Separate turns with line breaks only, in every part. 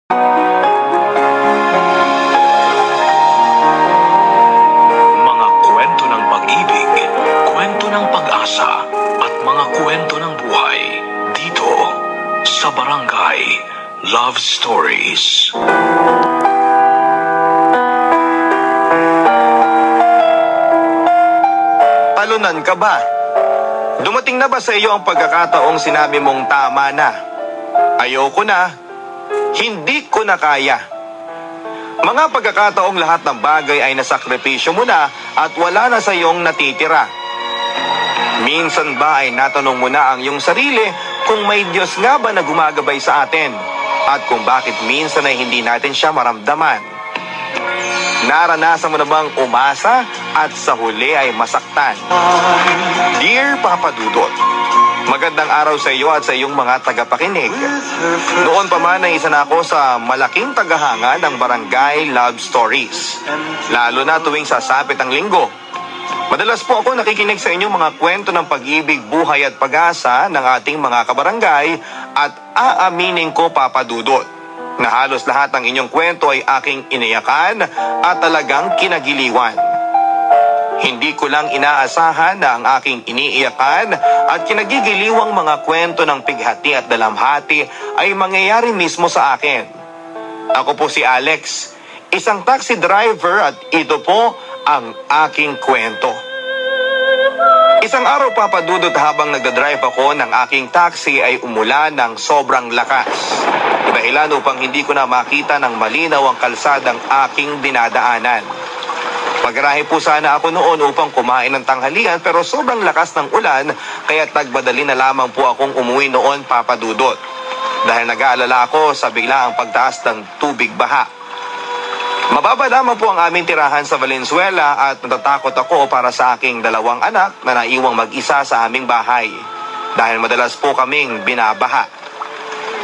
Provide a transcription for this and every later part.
Mga kwento ng pag-ibig, kwento ng pag-asa, at mga kwento ng buhay dito sa Barangay Love Stories.
Talunan ka ba? Dumating na ba sa iyo ang pagkakataong sinabi mong tama na? Ayoko na. Hindi ko na kaya. Mga pagkakataong lahat ng bagay ay nasakripisyo mo na at wala na sa iyong natitira. Minsan ba ay natanong mo na ang iyong sarili kung may Diyos nga ba na gumagabay sa atin at kung bakit minsan ay hindi natin siya maramdaman? Naranasan mo na bang umasa at sa huli ay masaktan? Dear Papa Dudut, magandang araw sa iyo at sa iyong mga tagapakinig. Noon pa man ay isa na ako sa malaking tagahanga ng Barangay Love Stories, lalo na tuwing sasapit ang linggo. Madalas po ako nakikinig sa inyong mga kwento ng pag-ibig, buhay at pag-asa ng ating mga kabarangay at aaminin ko, Papa Dudut, na halos lahat ng inyong kwento ay aking iniyakan at talagang kinagiliwan. Hindi ko lang inaasahan na ang aking iniiyakan at kinagigiliwang mga kwento ng pighati at dalamhati ay mangyayari mismo sa akin. Ako po si Alex, isang taxi driver, at ito po ang aking kwento. Isang araw, Papa Dudut, habang nagdadrive ako ng aking taxi ay umulan ng sobrang lakas. Dahilan upang hindi ko na makita ng malinaw ang kalsadang aking dinadaanan. Magrahe po sana ako noon upang kumain ng tanghalian pero sobrang lakas ng ulan kaya't nagmadali na lamang po akong umuwi noon, Papa Dudut. Dahil nag-aalala ako sa biglaang pagtaas ng tubig baha. Mababa lamang po ang aming tirahan sa Valenzuela at natatakot ako para sa aking dalawang anak na naiwang mag-isa sa aming bahay. Dahil madalas po kaming binabaha.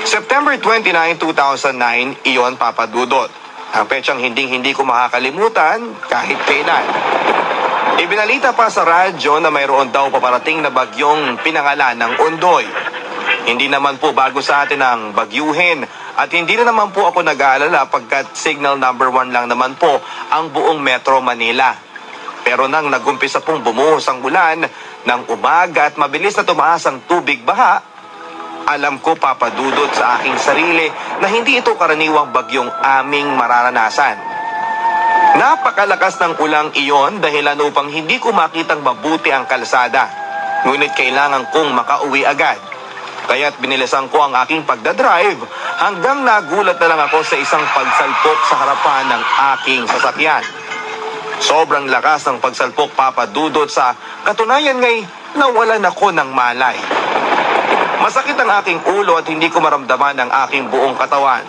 September 29, 2009, iyon, Papa Dudut. Ang petsang hindi ko makakalimutan kahit kailan. Ibinalita pa sa radyo na mayroon daw paparating na bagyong pinangalan ng Ondoy. Hindi naman po bago sa atin ang bagyuhin at hindi na naman po ako nag-aalala pagkat signal number 1 lang naman po ang buong Metro Manila. Pero nang nagumpisa pong bumuhos ang ulan ng umaga at mabilis na tumaas ang tubig baha, alam ko, Papa Dudut, sa aking sarili na hindi ito karaniwang bagyong aming mararanasan. Napakalakas ng ulang iyon dahilan upang hindi ko makitang mabuti ang kalsada. Ngunit kailangan kong makauwi agad. Kaya't binilisan ko ang aking pagdadrive hanggang nagulat na lang ako sa isang pagsalpok sa harapan ng aking sasakyan. Sobrang lakas ng pagsalpok, Papa Dudut, sa katunayan ngay nawalan ako ng malay. Masakit ang aking ulo at hindi ko maramdaman ang aking buong katawan.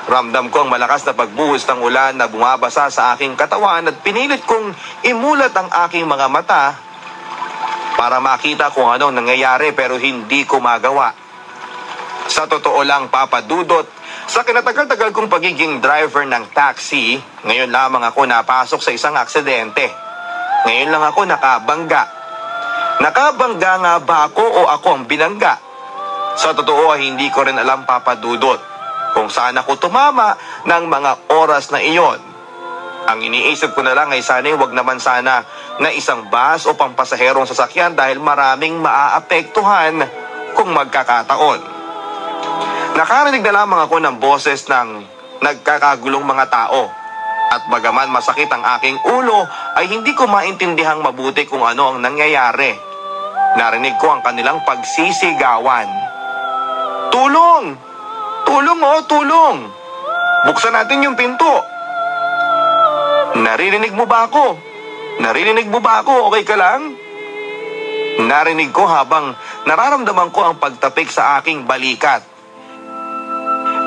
Ramdam ko ang malakas na pagbuhos ng ulan na bumabasa sa aking katawan at pinilit kong imulat ang aking mga mata para makita kung anong nangyayari pero hindi ko magawa. Sa totoo lang, Papa Dudut, sa kinatagal-tagal kong pagiging driver ng taxi, ngayon lamang ako napasok sa isang aksidente. Ngayon lang ako nakabangga. Nakabangga nga ba ako o ako ang binangga? Sa totoo ay hindi ko rin alam, Papa Dudut, kung saan ako tumama ng mga oras na iyon. Ang iniisip ko na lang ay sana'y wag naman sana na isang bus o pampasaherong sasakyan dahil maraming maaapektuhan kung magkakataon. Nakarinig na lamang ako ng boses ng nagkakagulong mga tao. At bagaman masakit ang aking ulo ay hindi ko maintindihang mabuti kung ano ang nangyayari. Narinig ko ang kanilang pagsisigawan. Tulong! Tulong, oh, tulong! Buksan natin yung pinto. Naririnig mo ba ako? Naririnig mo ba ako? Okay ka lang? Narinig ko habang nararamdaman ko ang pagtapik sa aking balikat.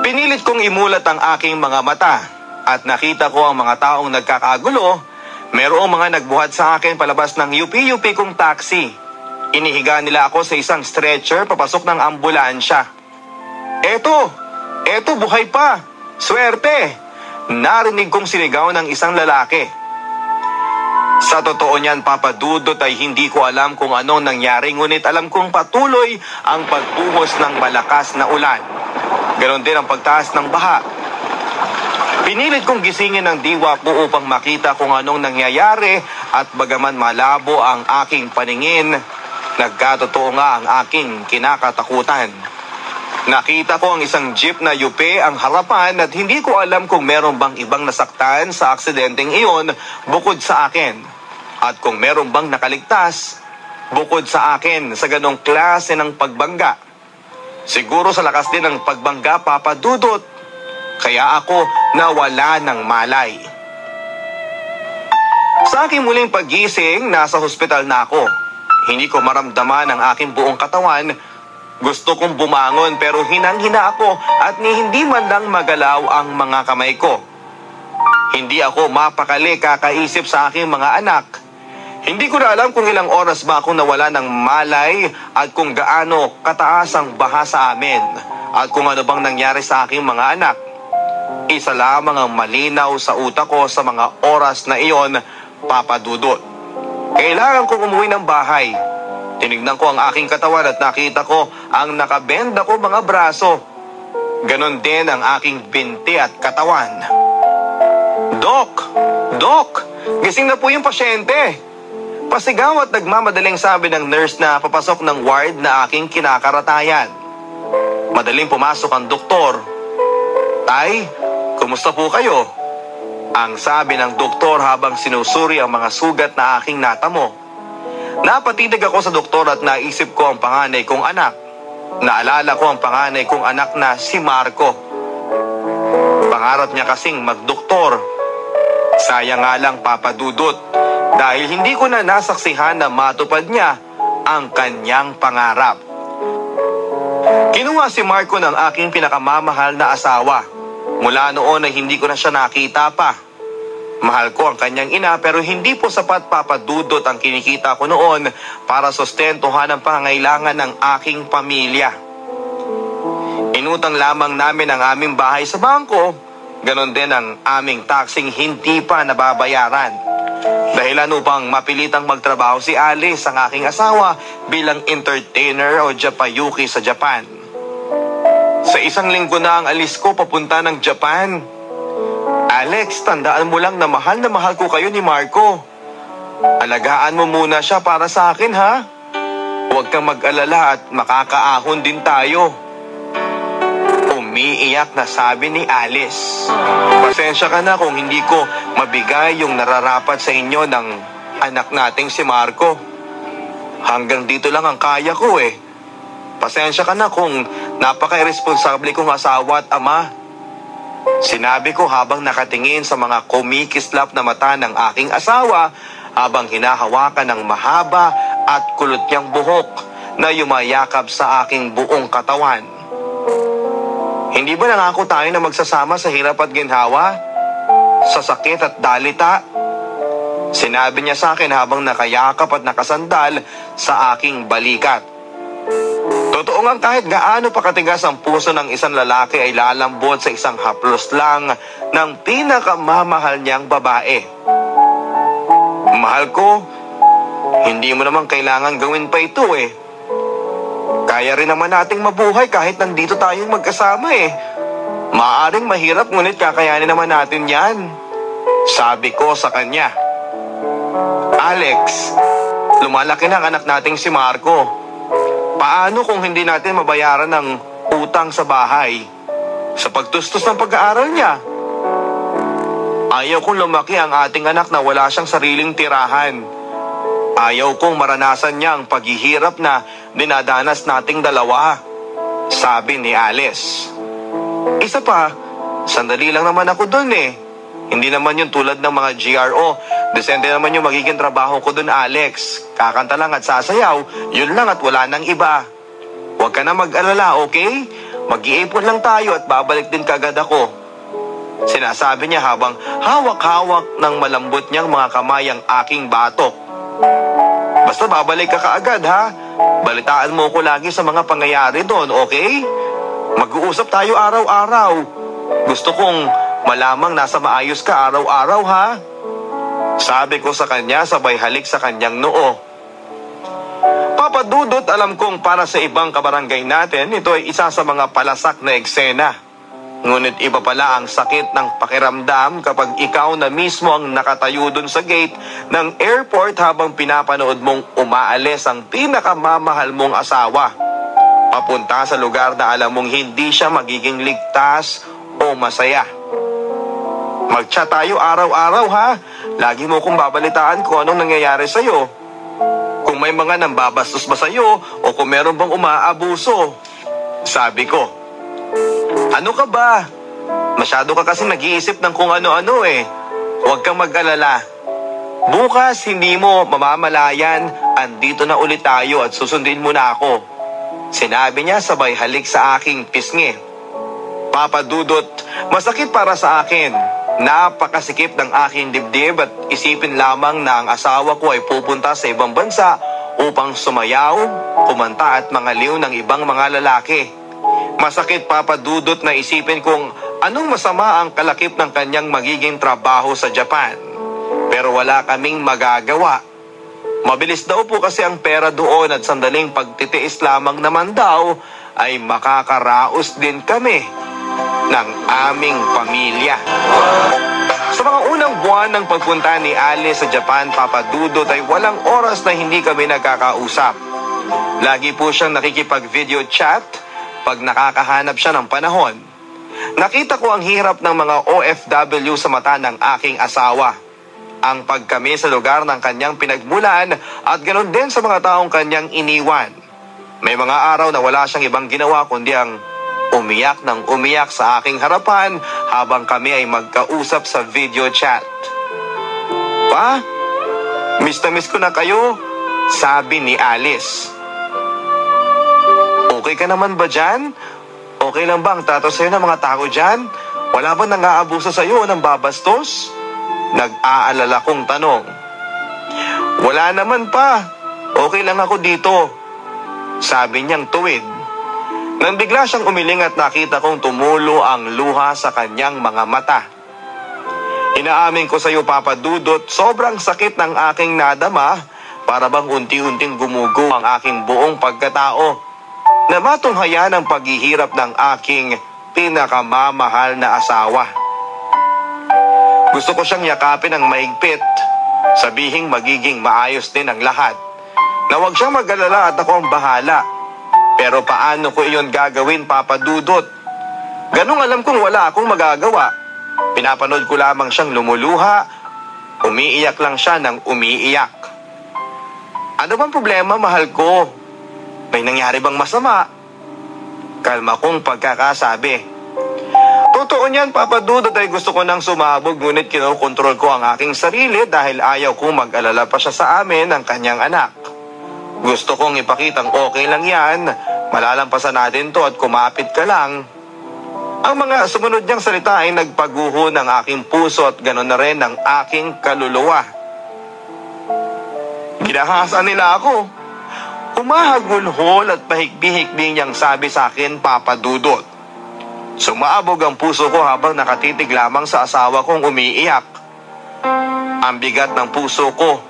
Pinilit kong imulat ang aking mga mata at nakita ko ang mga taong nagkakagulo. Merong mga nagbuhat sa akin palabas ng yupi-yupi kong taxi. Inihiga nila ako sa isang stretcher papasok ng ambulansya. Eto, buhay pa. Swerte. Narinig kong sinigaw ng isang lalaki. Sa totoo niyan, Papa Dudut, ay hindi ko alam kung anong nangyari, ngunit alam kong patuloy ang pagbuhos ng malakas na ulan. Ganon din ang pagtaas ng baha. Pinilit kong gisingin ang diwa ko upang makita kung anong nangyayari at bagaman malabo ang aking paningin, nagkatotoo nga ang aking kinakatakutan. Nakita ko ang isang jeep na yupe ang harapan at hindi ko alam kung meron bang ibang nasaktan sa aksidenteng iyon bukod sa akin. At kung meron bang nakaligtas bukod sa akin sa ganong klase ng pagbangga. Siguro sa lakas din ng pagbangga, Papa Dudut, kaya ako nawala ng malay. Sa aking muling paggising, nasa hospital na ako. Hindi ko maramdaman ang aking buong katawan. Gusto kong bumangon pero hinang-hina ako at hindi man lang magalaw ang mga kamay ko. Hindi ako mapakali kakaisip sa aking mga anak. Hindi ko na alam kung ilang oras ba akong nawala ng malay at kung gaano kataas ang baha sa amin at kung ano bang nangyari sa aking mga anak. Isa lamang ang malinaw sa utak ko sa mga oras na iyon, Papa Dudut. Kailangan kong umuwi ng bahay. Tinignan ko ang aking katawan at nakita ko ang nakabenda ko mga braso. Ganon din ang aking binti at katawan. Dok, gising na po yung pasyente. Pasigaw at nagmamadaling sabi ng nurse na papasok ng ward na aking kinakaratayan. Madaling pumasok ang doktor. Tay, kumusta po kayo? Ang sabi ng doktor habang sinusuri ang mga sugat na aking natamo. Napatitig ako sa doktor at naisip ko ang panganay kong anak. Naalala ko ang panganay kong anak na si Marco. Pangarap niya kasing magdoktor. Sayang nga lang, Papa Dudut, dahil hindi ko na nasaksihan na matupad niya ang kanyang pangarap. Kinuha si Marco ng aking pinakamamahal na asawa. Mula noon ay hindi ko na siya nakita pa. Mahal ko ang kanyang ina pero hindi po sapat, Papa Dudut, ang kinikita ko noon para sustentuhan ang pangangailangan ng aking pamilya. Inutang lamang namin ang aming bahay sa bangko. Ganon din ang aming taxing hindi pa nababayaran. Dahilan upang mapilitang magtrabaho si Alice, ang aking asawa, bilang entertainer o japayuki sa Japan. Sa isang linggo na ang alis ko papunta ng Japan. Alex, tandaan mo lang na mahal ko kayo ni Marco. Alagaan mo muna siya para sa akin, ha? Huwag kang mag-alala at makakaahon din tayo. Umiiyak na sabi ni Alice. Pasensya ka na kung hindi ko mabigay yung nararapat sa inyo ng anak nating si Marco. Hanggang dito lang ang kaya ko eh. Pasensya ka na kung napaka-irresponsable kong asawa at ama. Sinabi ko habang nakatingin sa mga kumikislap na mata ng aking asawa habang hinahawakan ng mahaba at kulot niyang buhok na yumayakap sa aking buong katawan. Hindi ba nangako tayo na magsasama sa hirap at ginhawa? Sa sakit at dalita? Sinabi niya sa akin habang nakayakap at nakasandal sa aking balikat. Totoo nga kahit gaano pa katigas ang puso ng isang lalaki ay lalambot sa isang haplos lang ng pinakamamahal niyang babae. Mahal ko, hindi mo naman kailangan gawin pa ito eh. Kaya rin naman nating mabuhay kahit nandito tayong magkasama eh. Maaring mahirap ngunit kakayanin naman natin yan. Sabi ko sa kanya. Alex, lumalaki na ang anak nating si Marco. Paano kung hindi natin mabayaran ng utang sa bahay? Sa pagtustos ng pag-aaral niya. Ayaw kong lumaki ang ating anak na wala siyang sariling tirahan. Ayaw kong maranasan niya ang paghihirap na dinadanas nating dalawa. Sabi ni Alice. Isa pa, sandali lang naman ako dun eh. Hindi naman yun tulad ng mga GRO. Decente naman yung magiging trabaho ko dun, Alex. Kakanta lang at sasayaw, yun lang at wala nang iba. Huwag ka na mag-alala, okay? Mag-iipon lang tayo at babalik din kagad ako. Sinasabi niya habang hawak-hawak ng malambot niyang mga kamay ang aking batok. Basta babalik ka kaagad, ha? Balitaan mo ko lagi sa mga pangyayari doon, okay? Mag-uusap tayo araw-araw. Gusto kong malamang nasa maayos ka araw-araw, ha? Sabi ko sa kanya sabay halik sa kanyang noo. Papa Dudut, alam kong para sa ibang kabarangay natin, ito ay isa sa mga palasak na eksena. Ngunit iba pala ang sakit ng pakiramdam kapag ikaw na mismo ang nakatayo dun sa gate ng airport habang pinapanood mong umaalis ang pinakamamahal mong asawa. Papunta sa lugar na alam mong hindi siya magiging ligtas o masaya. Mag-chat tayo araw-araw ha. Lagi mo kong babalitaan kung anong nangyayari sa'yo. Kung may mga nambabastos ba sa'yo o kung meron bang umaabuso. Sabi ko, ano ka ba? Masyado ka kasi nag-iisip ng kung ano-ano eh. Huwag kang mag-alala. Bukas hindi mo mamamalayan, andito na ulit tayo at susundin mo na ako. Sinabi niya sabay halik sa aking pisngi. Papa Dudut, masakit para sa akin. Napakasikip ng aking dibdib at isipin lamang na ang asawa ko ay pupunta sa ibang bansa upang sumayaw, kumanta at mangaliw ng ibang mga lalaki. Masakit, Papa Dudut, na isipin kung anong masama ang kalakip ng kanyang magiging trabaho sa Japan. Pero wala kaming magagawa. Mabilis daw po kasi ang pera doon at sandaling pagtitiis lamang naman daw ay makakaraos din kami ng aming pamilya. Sa mga unang buwan ng pagpunta ni Alice sa Japan, Papa Dudut, ay walang oras na hindi kami nagkakausap. Lagi po siyang nakikipag-video chat pag nakakahanap siya ng panahon. Nakita ko ang hirap ng mga OFW sa mata ng aking asawa. Ang pagkami sa lugar ng kanyang pinagmulan at ganoon din sa mga taong kanyang iniwan. May mga araw na wala siyang ibang ginawa kundi ang umiyak ng umiyak sa aking harapan habang kami ay magkausap sa video chat. Pa, miss na miss ko na kayo, sabi ni Alice. Okay ka naman ba dyan? Okay lang ba ang trato sa'yo ng mga tao dyan? Wala ba nang-aabuso sa'yo o nang babastos? Nag-aalala kong tanong. Wala naman pa. Okay lang ako dito. Sabi niyang tuwid. Nang bigla siyang umiling at nakita kong tumulo ang luha sa kanyang mga mata. Inaamin ko sa iyo, Papa Dudut, sobrang sakit ng aking nadama para bang unti-unting gumugo ang aking buong pagkatao na matunghayan ang paghihirap ng aking pinakamamahal na asawa. Gusto ko siyang yakapin ng maigpit, sabihing magiging maayos din ang lahat, na huwag siyang mag-alala at ako ang bahala. Pero paano ko iyon gagawin, Papa Dudut? Ganong alam kong wala akong magagawa. Pinapanood ko lamang siyang lumuluha, umiiyak lang siya ng umiiyak. Ano bang problema, mahal ko? May nangyari bang masama? Kalma kong pagkakasabi. Totoo niyan, Papa Dudut, ay gusto ko nang sumabog ngunit kinokontrol ko ang aking sarili dahil ayaw kong mag-alala pa siya sa amin ng kanyang anak. Gusto kong ipakitang okay lang yan, malalampasan natin to at kumapit ka lang. Ang mga sumunod niyang salita ay nagpaguho ng aking puso at gano'n na rin ng aking kaluluwa. Ginahasa nila ako. Humahagulhol at pahikbi-hikbi niyang sabi sa akin, Papa Dudut. Sumaabog ang puso ko habang nakatitig lamang sa asawa kong umiiyak. Ang bigat ng puso ko.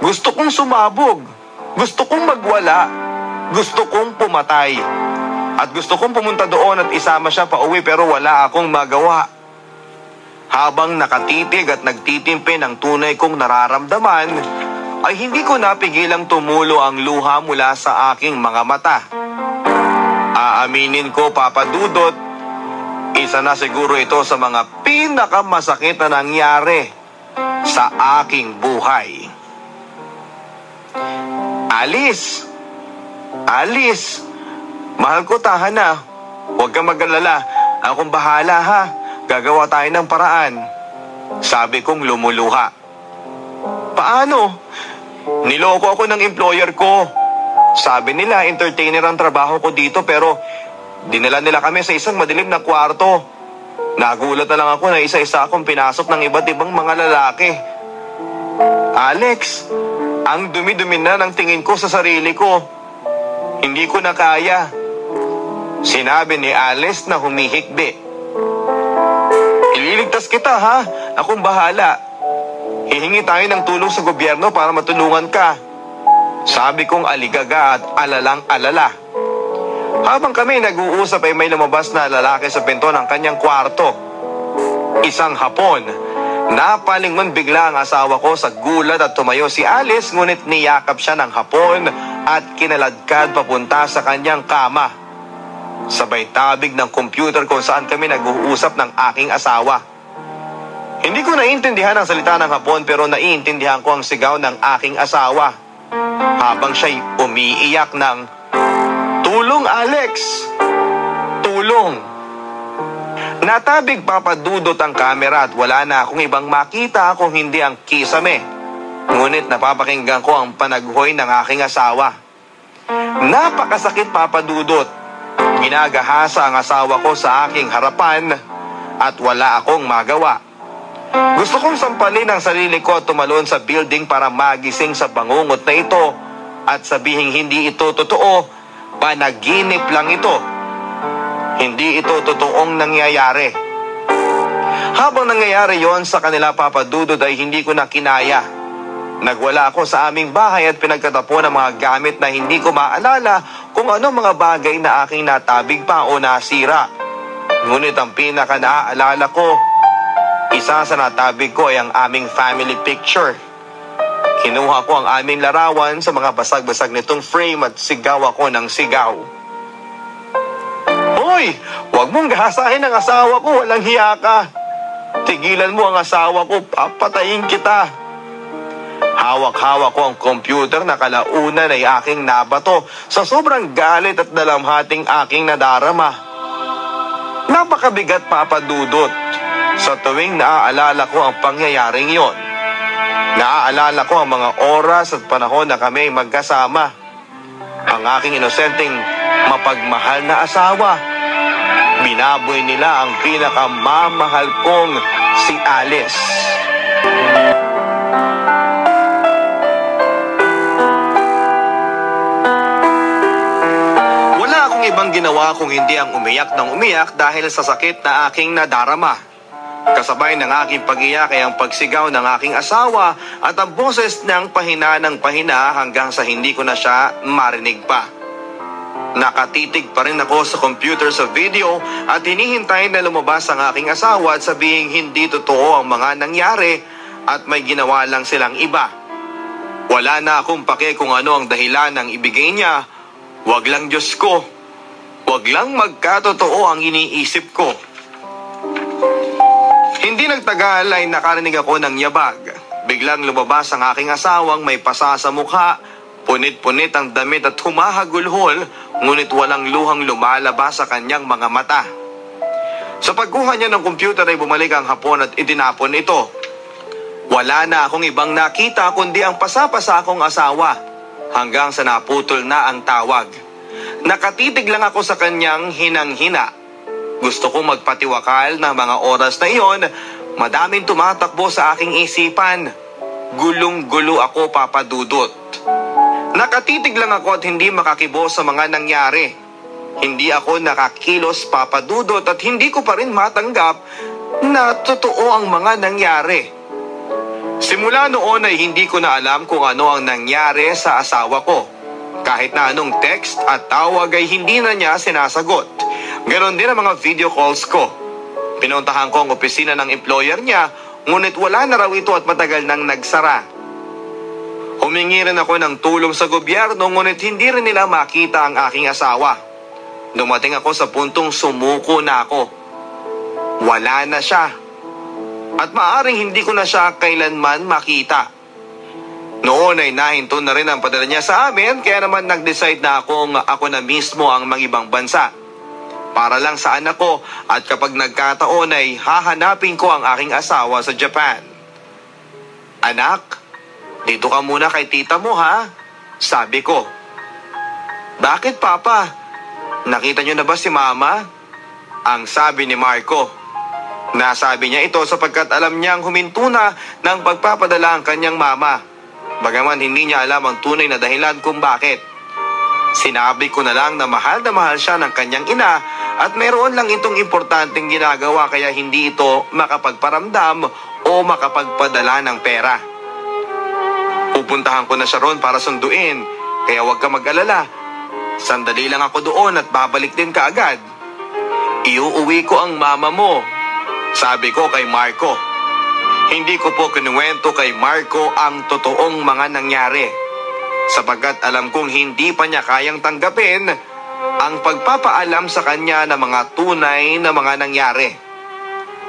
Gusto kong sumabog. Gusto kong magwala. Gusto kong pumatay. At gusto kong pumunta doon at isama siya pa uwi pero wala akong magawa. Habang nakatitig at nagtitimpi ng tunay kong nararamdaman, ay hindi ko napigilang tumulo ang luha mula sa aking mga mata. Aaminin ko, Papa Dudut, isa na siguro ito sa mga pinakamasakit na nangyari sa aking buhay. Alice! Alice! Mahal ko, tahan na. Huwag kang mag-alala. Akong bahala ha. Gagawa tayo ng paraan. Sabi kong lumuluha. Paano? Niloko ako ng employer ko. Sabi nila, entertainer ang trabaho ko dito pero dinala nila kami sa isang madilim na kwarto. Nagulat na lang ako na isa-isa akong pinasok ng iba't ibang mga lalaki. Alex, ang dumi-dumi na ng tingin ko sa sarili ko. Hindi ko na kaya. Sinabi ni Alice na humihikbi. Ililigtas kita ha, akong bahala. Hihingi tayo ng tulong sa gobyerno para matulungan ka. Sabi kong aligaga at alalang-alala. Habang kami nag-uusap ay may lumabas na lalaki sa pinto ng kanyang kwarto. Isang Hapon. Napalingon bigla ang asawa ko sa gulat at tumayo si Alice, ngunit niyakap siya ng Hapon at kinaladkad papunta sa kanyang kama. Sabay tabig ng computer kung saan kami nag-uusap ng aking asawa. Hindi ko naiintindihan ang salita ng Hapon pero naiintindihan ko ang sigaw ng aking asawa. Habang siya'y umiiyak ng, "Tulong, Alex! Tulong!" Natabig papadudot ang kamera at wala na akong ibang makita kung hindi ang kisame. Ngunit napapakinggan ko ang panaghoy ng aking asawa. Napakasakit, papadudot. Ginagahasa ang asawa ko sa aking harapan at wala akong magawa. Gusto kong sampalin ang sarili ko at tumalon sa building para magising sa bangungot na ito at sabihing hindi ito totoo, panaginip lang ito. Hindi ito totoong nangyayari. Habang nangyayari yon sa kanila, papadudod, ay hindi ko na kinaya. Nagwala ako sa aming bahay at pinagtatapon ang mga gamit na hindi ko maalala kung ano mga bagay na aking natabig pa o nasira. Ngunit ang pinaka naaalala ko, isa sa natabig ko ay ang aming family picture. Kinuha ko ang aming larawan sa mga basag-basag nitong frame at sigaw ako ng sigaw. "Hoy! Huwag mong gahasahin ang asawa ko, walang hiya ka! Tigilan mo ang asawa ko, papatayin kita!" Hawak-hawak ko ang computer na kalaunan ay aking nabato sa sobrang galit at dalamhating aking nadarama. Napakabigat, papadudot, sa tuwing naaalala ko ang pangyayaring yon. Naaalala ko ang mga oras at panahon na kami magkasama. Ang aking inosenteng mapagmahal na asawa. Binaboy nila ang pinakamamahal kong si Alice. Wala akong ibang ginawa kung hindi ang umiyak ng umiyak dahil sa sakit na aking nadarama. Kasabay ng aking pag-iyak ay ang pagsigaw ng aking asawa at ang boses ng pahina hanggang sa hindi ko na siya marinig pa. Nakatitig pa rin ako sa computer sa video at hinihintay na lumabas ang aking asawa at sabihing hindi totoo ang mga nangyari at may ginawa lang silang iba. Wala na akong pake kung ano ang dahilan ng ibigay niya. Wag lang, Diyos ko. Wag lang magkatotoo ang iniisip ko. Hindi nagtagal ay nakarinig ako ng yabag. Biglang lumabas ang aking asawang may pasa sa mukha, punit-punit ang damit at humahagulhol, ngunit walang luhang lumalabas sa kanyang mga mata. Sa pagkuha niya ng computer ay bumalik ang Hapon at itinapon ito. Wala na akong ibang nakita kundi ang pasapasa akong asawa, hanggang sa naputol na ang tawag. Nakatitig lang ako sa kanyang hinang-hina. Gusto ko magpatiwakal ng mga oras na iyon, madaming tumatakbo sa aking isipan. Gulong-gulo ako, papadudot. Nakatitig lang ako at hindi makakibo sa mga nangyari. Hindi ako nakakilos, papadudot, at hindi ko pa rin matanggap na totoo ang mga nangyari. Simula noon ay hindi ko na alam kung ano ang nangyari sa asawa ko. Kahit na anong text at tawag ay hindi na niya sinasagot. Ganon din ang mga video calls ko. Pinuntahan ko ang opisina ng employer niya, ngunit wala na raw ito at matagal nang nagsara. Humingi rin ako ng tulong sa gobyerno, ngunit hindi rin nila makita ang aking asawa. Dumating ako sa puntong sumuko na ako. Wala na siya. At maaring hindi ko na siya kailanman makita. Noon ay nahinto na rin ang padala niya sa amin, kaya naman nag-decide na akong ako na mismo ang mangibang bansa. Para lang sa anak ko, at kapag nagkataon ay hahanapin ko ang aking asawa sa Japan. "Anak, dito ka muna kay tita mo, ha?" sabi ko. "Bakit, Papa? Nakita niyo na ba si Mama?" ang sabi ni Marco. Nasabi niya ito sapagkat alam niyang huminto na ng pagpapadala ang kanyang mama. Bagaman hindi niya alam ang tunay na dahilan kung bakit. Sinabi ko na lang na mahal siya ng kanyang ina at meron lang itong importanteng ginagawa kaya hindi ito makapagparamdam o makapagpadala ng pera. Pupuntahan ko na siya ron para sunduin, kaya huwag ka mag-alala. Sandali lang ako doon at babalik din kaagad. Iuuwi ko ang mama mo, sabi ko kay Marco. Hindi ko po kinuwento kay Marco ang totoong mga nangyari, sapagkat alam kong hindi pa niya kayang tanggapin ang pagpapaalam sa kanya ng mga tunay na mga nangyari.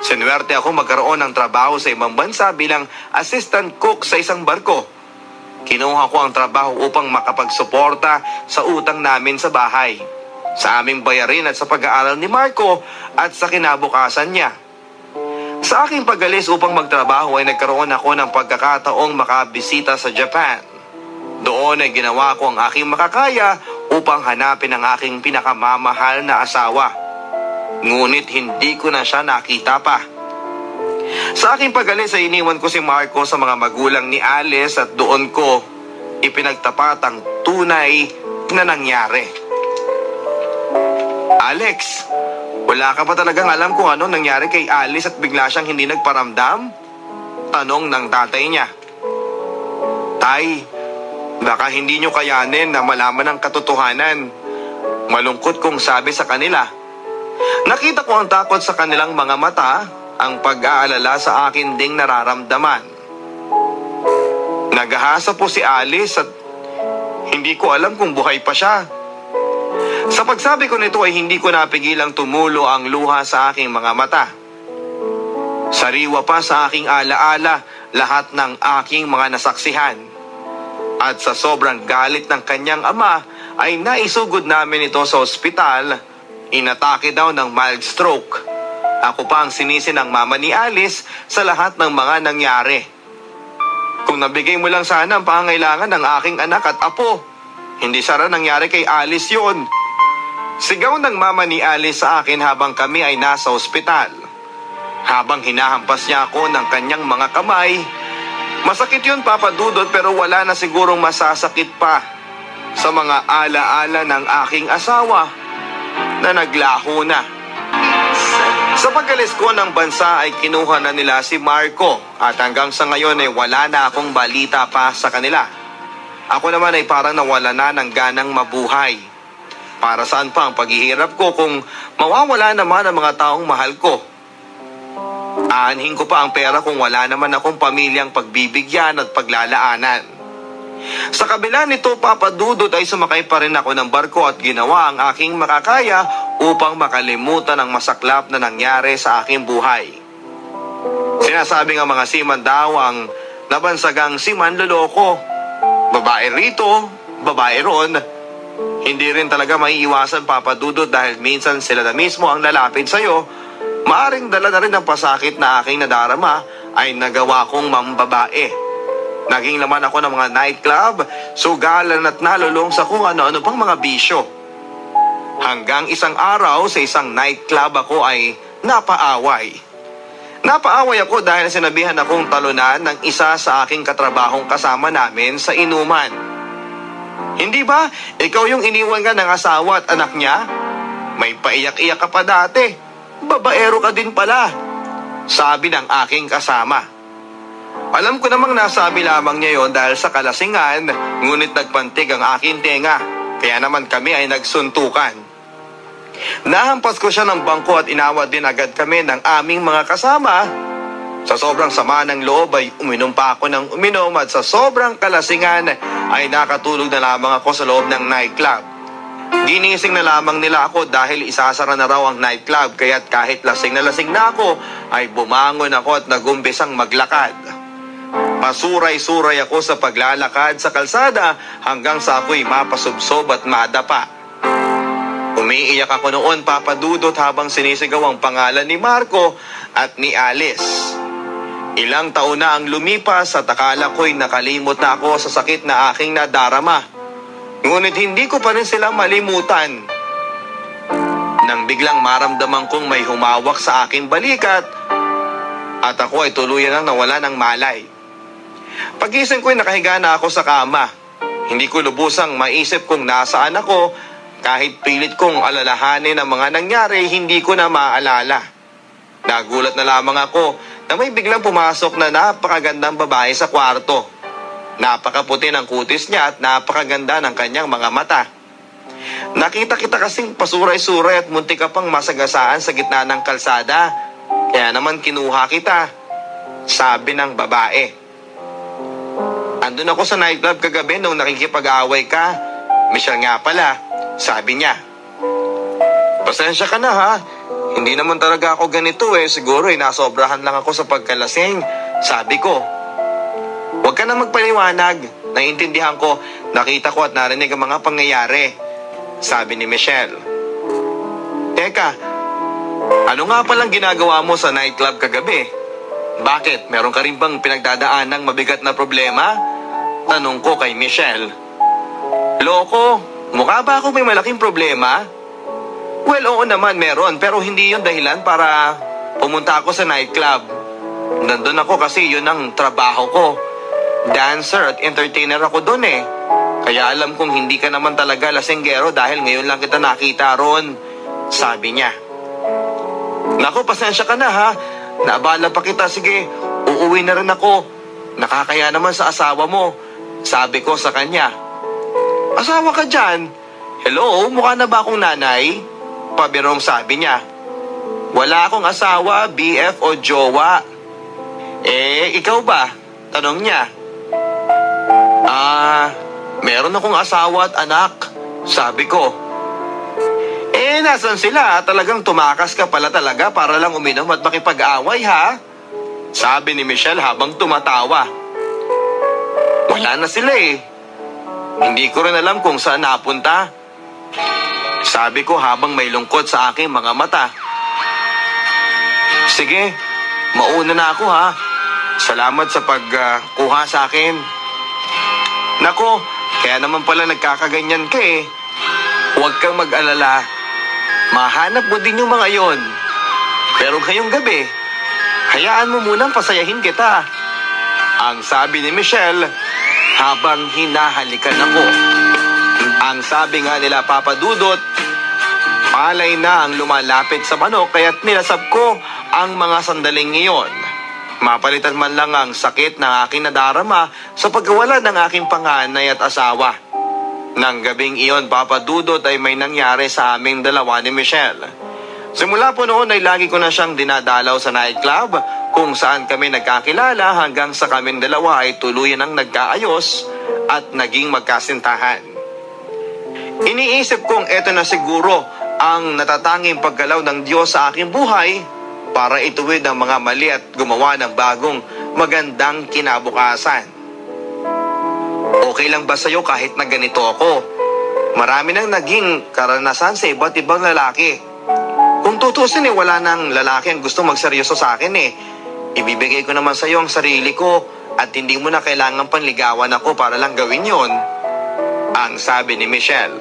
Sinuwerte ako magkaroon ng trabaho sa ibang bansa bilang assistant cook sa isang barko. Kinuha ko ang trabaho upang makapagsuporta sa utang namin sa bahay, sa aming bayarin at sa pag-aaral ni Marco at sa kinabukasan niya. Sa aking pag-alis upang magtrabaho ay nagkaroon ako ng pagkakataong makabisita sa Japan. Doon ay ginawa ko ang aking makakaya upang hanapin ang aking pinakamamahal na asawa. Ngunit hindi ko na siya nakita pa. Sa aking pag-alis ay iniwan ko si Marco sa mga magulang ni Alice at doon ko ipinagtapat ang tunay na nangyari. Alex, wala ka pa talagang alam kung ano nangyari kay Alice at bigla siyang hindi nagparamdam? Tanong ng tatay niya. Tay, baka hindi niyo kayanin na malaman ang katotohanan. Malungkot kong sabi sa kanila. Nakita ko ang takot sa kanilang mga mata, ang pag-aalala sa akin ding nararamdaman. Nagahasa po si Alice at hindi ko alam kung buhay pa siya. Sa pagsabi ko nito ay hindi ko napigilang tumulo ang luha sa aking mga mata. Sariwa pa sa aking alaala lahat ng aking mga nasaksihan. At sa sobrang galit ng kanyang ama ay naisugod namin ito sa ospital. Inatake daw ng mild stroke. Ako pa ang sinisi ng mama ni Alice sa lahat ng mga nangyari. Kung nabigay mo lang sana ang pangangailangan ng aking anak at apo, hindi sana nangyari kay Alice yun. Sigaw ng mama ni Alice sa akin habang kami ay nasa ospital. Habang hinahampas niya ako ng kanyang mga kamay, masakit yun, Papa Dudut, pero wala na sigurong masasakit pa sa mga alaala ng aking asawa na naglaho na. Sa pag-alis ko ng bansa ay kinuha na nila si Marco at hanggang sa ngayon ay wala na akong balita pa sa kanila. Ako naman ay parang nawala na ng ganang mabuhay. Para saan pa ang paghihirap ko kung mawawala naman ang mga taong mahal ko? Aanhin ko pa ang pera kung wala naman akong pamilyang pagbibigyan at paglalaanan. Sa kabila nito, Papa Dudut, ay sumakay pa rin ako ng barko at ginawa ang aking makakaya upang makalimutan ang masaklap na nangyari sa aking buhay. Sinasabi ng mga seaman daw ang nabansagang si manloloko. Babae rito, babae ron. Hindi rin talaga maiiwasan, Papa Dudut, dahil minsan sila na mismo ang lalapit sa'yo. Maaring dala na rin ang pasakit na aking nadarama ay nagawa kong mambabae. Naging laman ako ng mga nightclub, sugalan at nalulong sa kung ano-ano pang mga bisyo. Hanggang isang araw sa isang nightclub ako ay napaaway. Napaaway ako dahil sinabihan akong talunan ng isa sa aking katrabahong kasama namin sa inuman. Hindi ba, ikaw yung iniwan ka ng asawa at anak niya? May paiyak-iyak ka pa dati. Babaero ka din pala, sabi ng aking kasama. Alam ko namang nasabi lamang niya yon dahil sa kalasingan, ngunit nagpantig ang aking tenga. Kaya naman kami ay nagsuntukan. Nahampas ko siya ng bangko at inawat din agad kami ng aming mga kasama. Sa sobrang sama ng loob ay uminom pa ako ng uminom at sa sobrang kalasingan ay nakatulog na lamang ako sa loob ng nightclub. Ginising na lamang nila ako dahil isasara na raw ang nightclub, kaya't kahit lasing na ako ay bumangon ako at nagumpisang maglakad. Pasuray-suray ako sa paglalakad sa kalsada hanggang sa ako'y mapasubsob at madapa. Umiiyak ako noon, Papa Dudut, habang sinisigaw ang pangalan ni Marco at ni Alice. Ilang taon na ang lumipas at akala ko'y nakalimot na ako sa sakit na aking nadarama. Ngunit hindi ko pa rin sila malimutan. Nang biglang maramdaman kong may humawak sa aking balikat at ako ay tuluyan nang nawala ng malay. Pagising ko'y nakahiga na ako sa kama. Hindi ko lubusang maisip kung nasaan ako. Kahit pilit kong alalahanin ang mga nangyari, hindi ko na maalala. Nagulat na lamang ako na may biglang pumasok na napakagandang babae sa kwarto. Napakaputi ng kutis niya at napakaganda ng kanyang mga mata. Nakita kita kasing pasuray-suray at muntik ka pang masagasaan sa gitna ng kalsada. Kaya naman kinuha kita, sabi ng babae. Andun ako sa nightclub kagabi nung nakikipag-away ka. Michelle nga pala, sabi niya. Pasensya ka na ha. Hindi naman talaga ako ganito Siguro nasobrahan lang ako sa pagkalasing. Sabi ko. Huwag ka na magpaliwanag. Naiintindihan ko, nakita ko at narinig ang mga pangyayari. Sabi ni Michelle. Teka, ano nga palang ginagawa mo sa nightclub kagabi? Bakit? Meron ka rin bang pinagdadaan ng mabigat na problema? Tanong ko kay Michelle. Loko, mukha ba ako may malaking problema? Well, oo naman meron, pero hindi yun dahilan para pumunta ako sa nightclub. Nandun ako kasi yun ang trabaho ko. Dancer at entertainer ako doon Kaya alam kong hindi ka naman talaga lasenggero dahil ngayon lang kita nakita ron. Sabi niya. Naku, pasensya ka na ha. Naabala pa kita. Sige, uuwi na rin ako. Nakakaya naman sa asawa mo. Sabi ko sa kanya. Asawa ka dyan? Hello, mukha na ba akong nanay? Pabirong sabi niya. Wala akong asawa, BF o jowa. Ikaw ba? Tanong niya. Meron akong asawa at anak. Sabi ko. Nasan sila? Talagang tumakas ka pala talaga para lang uminom at makipag-away ha? Sabi ni Michelle habang tumatawa. Wala na sila Hindi ko rin alam kung saan napunta. Sabi ko habang may lungkot sa aking mga mata. Sige, mauna na ako ha. Salamat sa pagkuha sa akin. Nako, kaya naman pala nagkakaganyan ka Huwag kang mag-alala. Mahanap mo din yung mga yon. Pero ngayong gabi, hayaan mo munang pasayahin kita. Ang sabi ni Michelle habang hinahalikan ako. Ang sabi nga nila Papa Dudut, palay na ang lumalapit sa manok kaya't nilasap ko ang mga sandaling iyon. Mapalitan man lang ang sakit na aking nadarama sa pagkawala ng aking panganay at asawa. Nang gabing iyon, Papa Dudut, ay may nangyari sa aming dalawa ni Michelle. Simula po noon ay lagi ko na siyang dinadalaw sa nightclub kung saan kami nagkakilala hanggang sa kaming dalawa ay tuluyan ang nagkaayos at naging magkasintahan. Iniisip kong eto na siguro ang natatanging paggalaw ng Diyos sa aking buhay para ituwid ang mga mali at gumawa ng bagong magandang kinabukasan. Okay lang ba sa'yo kahit na ganito ako? Marami nang naging karanasan sa iba't ibang lalaki. Kung tutusin wala nang lalaki ang gusto magseryoso sa akin Ibibigay ko naman sa'yo ang sarili ko at hindi mo na kailangan panligawan ako para lang gawin yon. Ang sabi ni Michelle.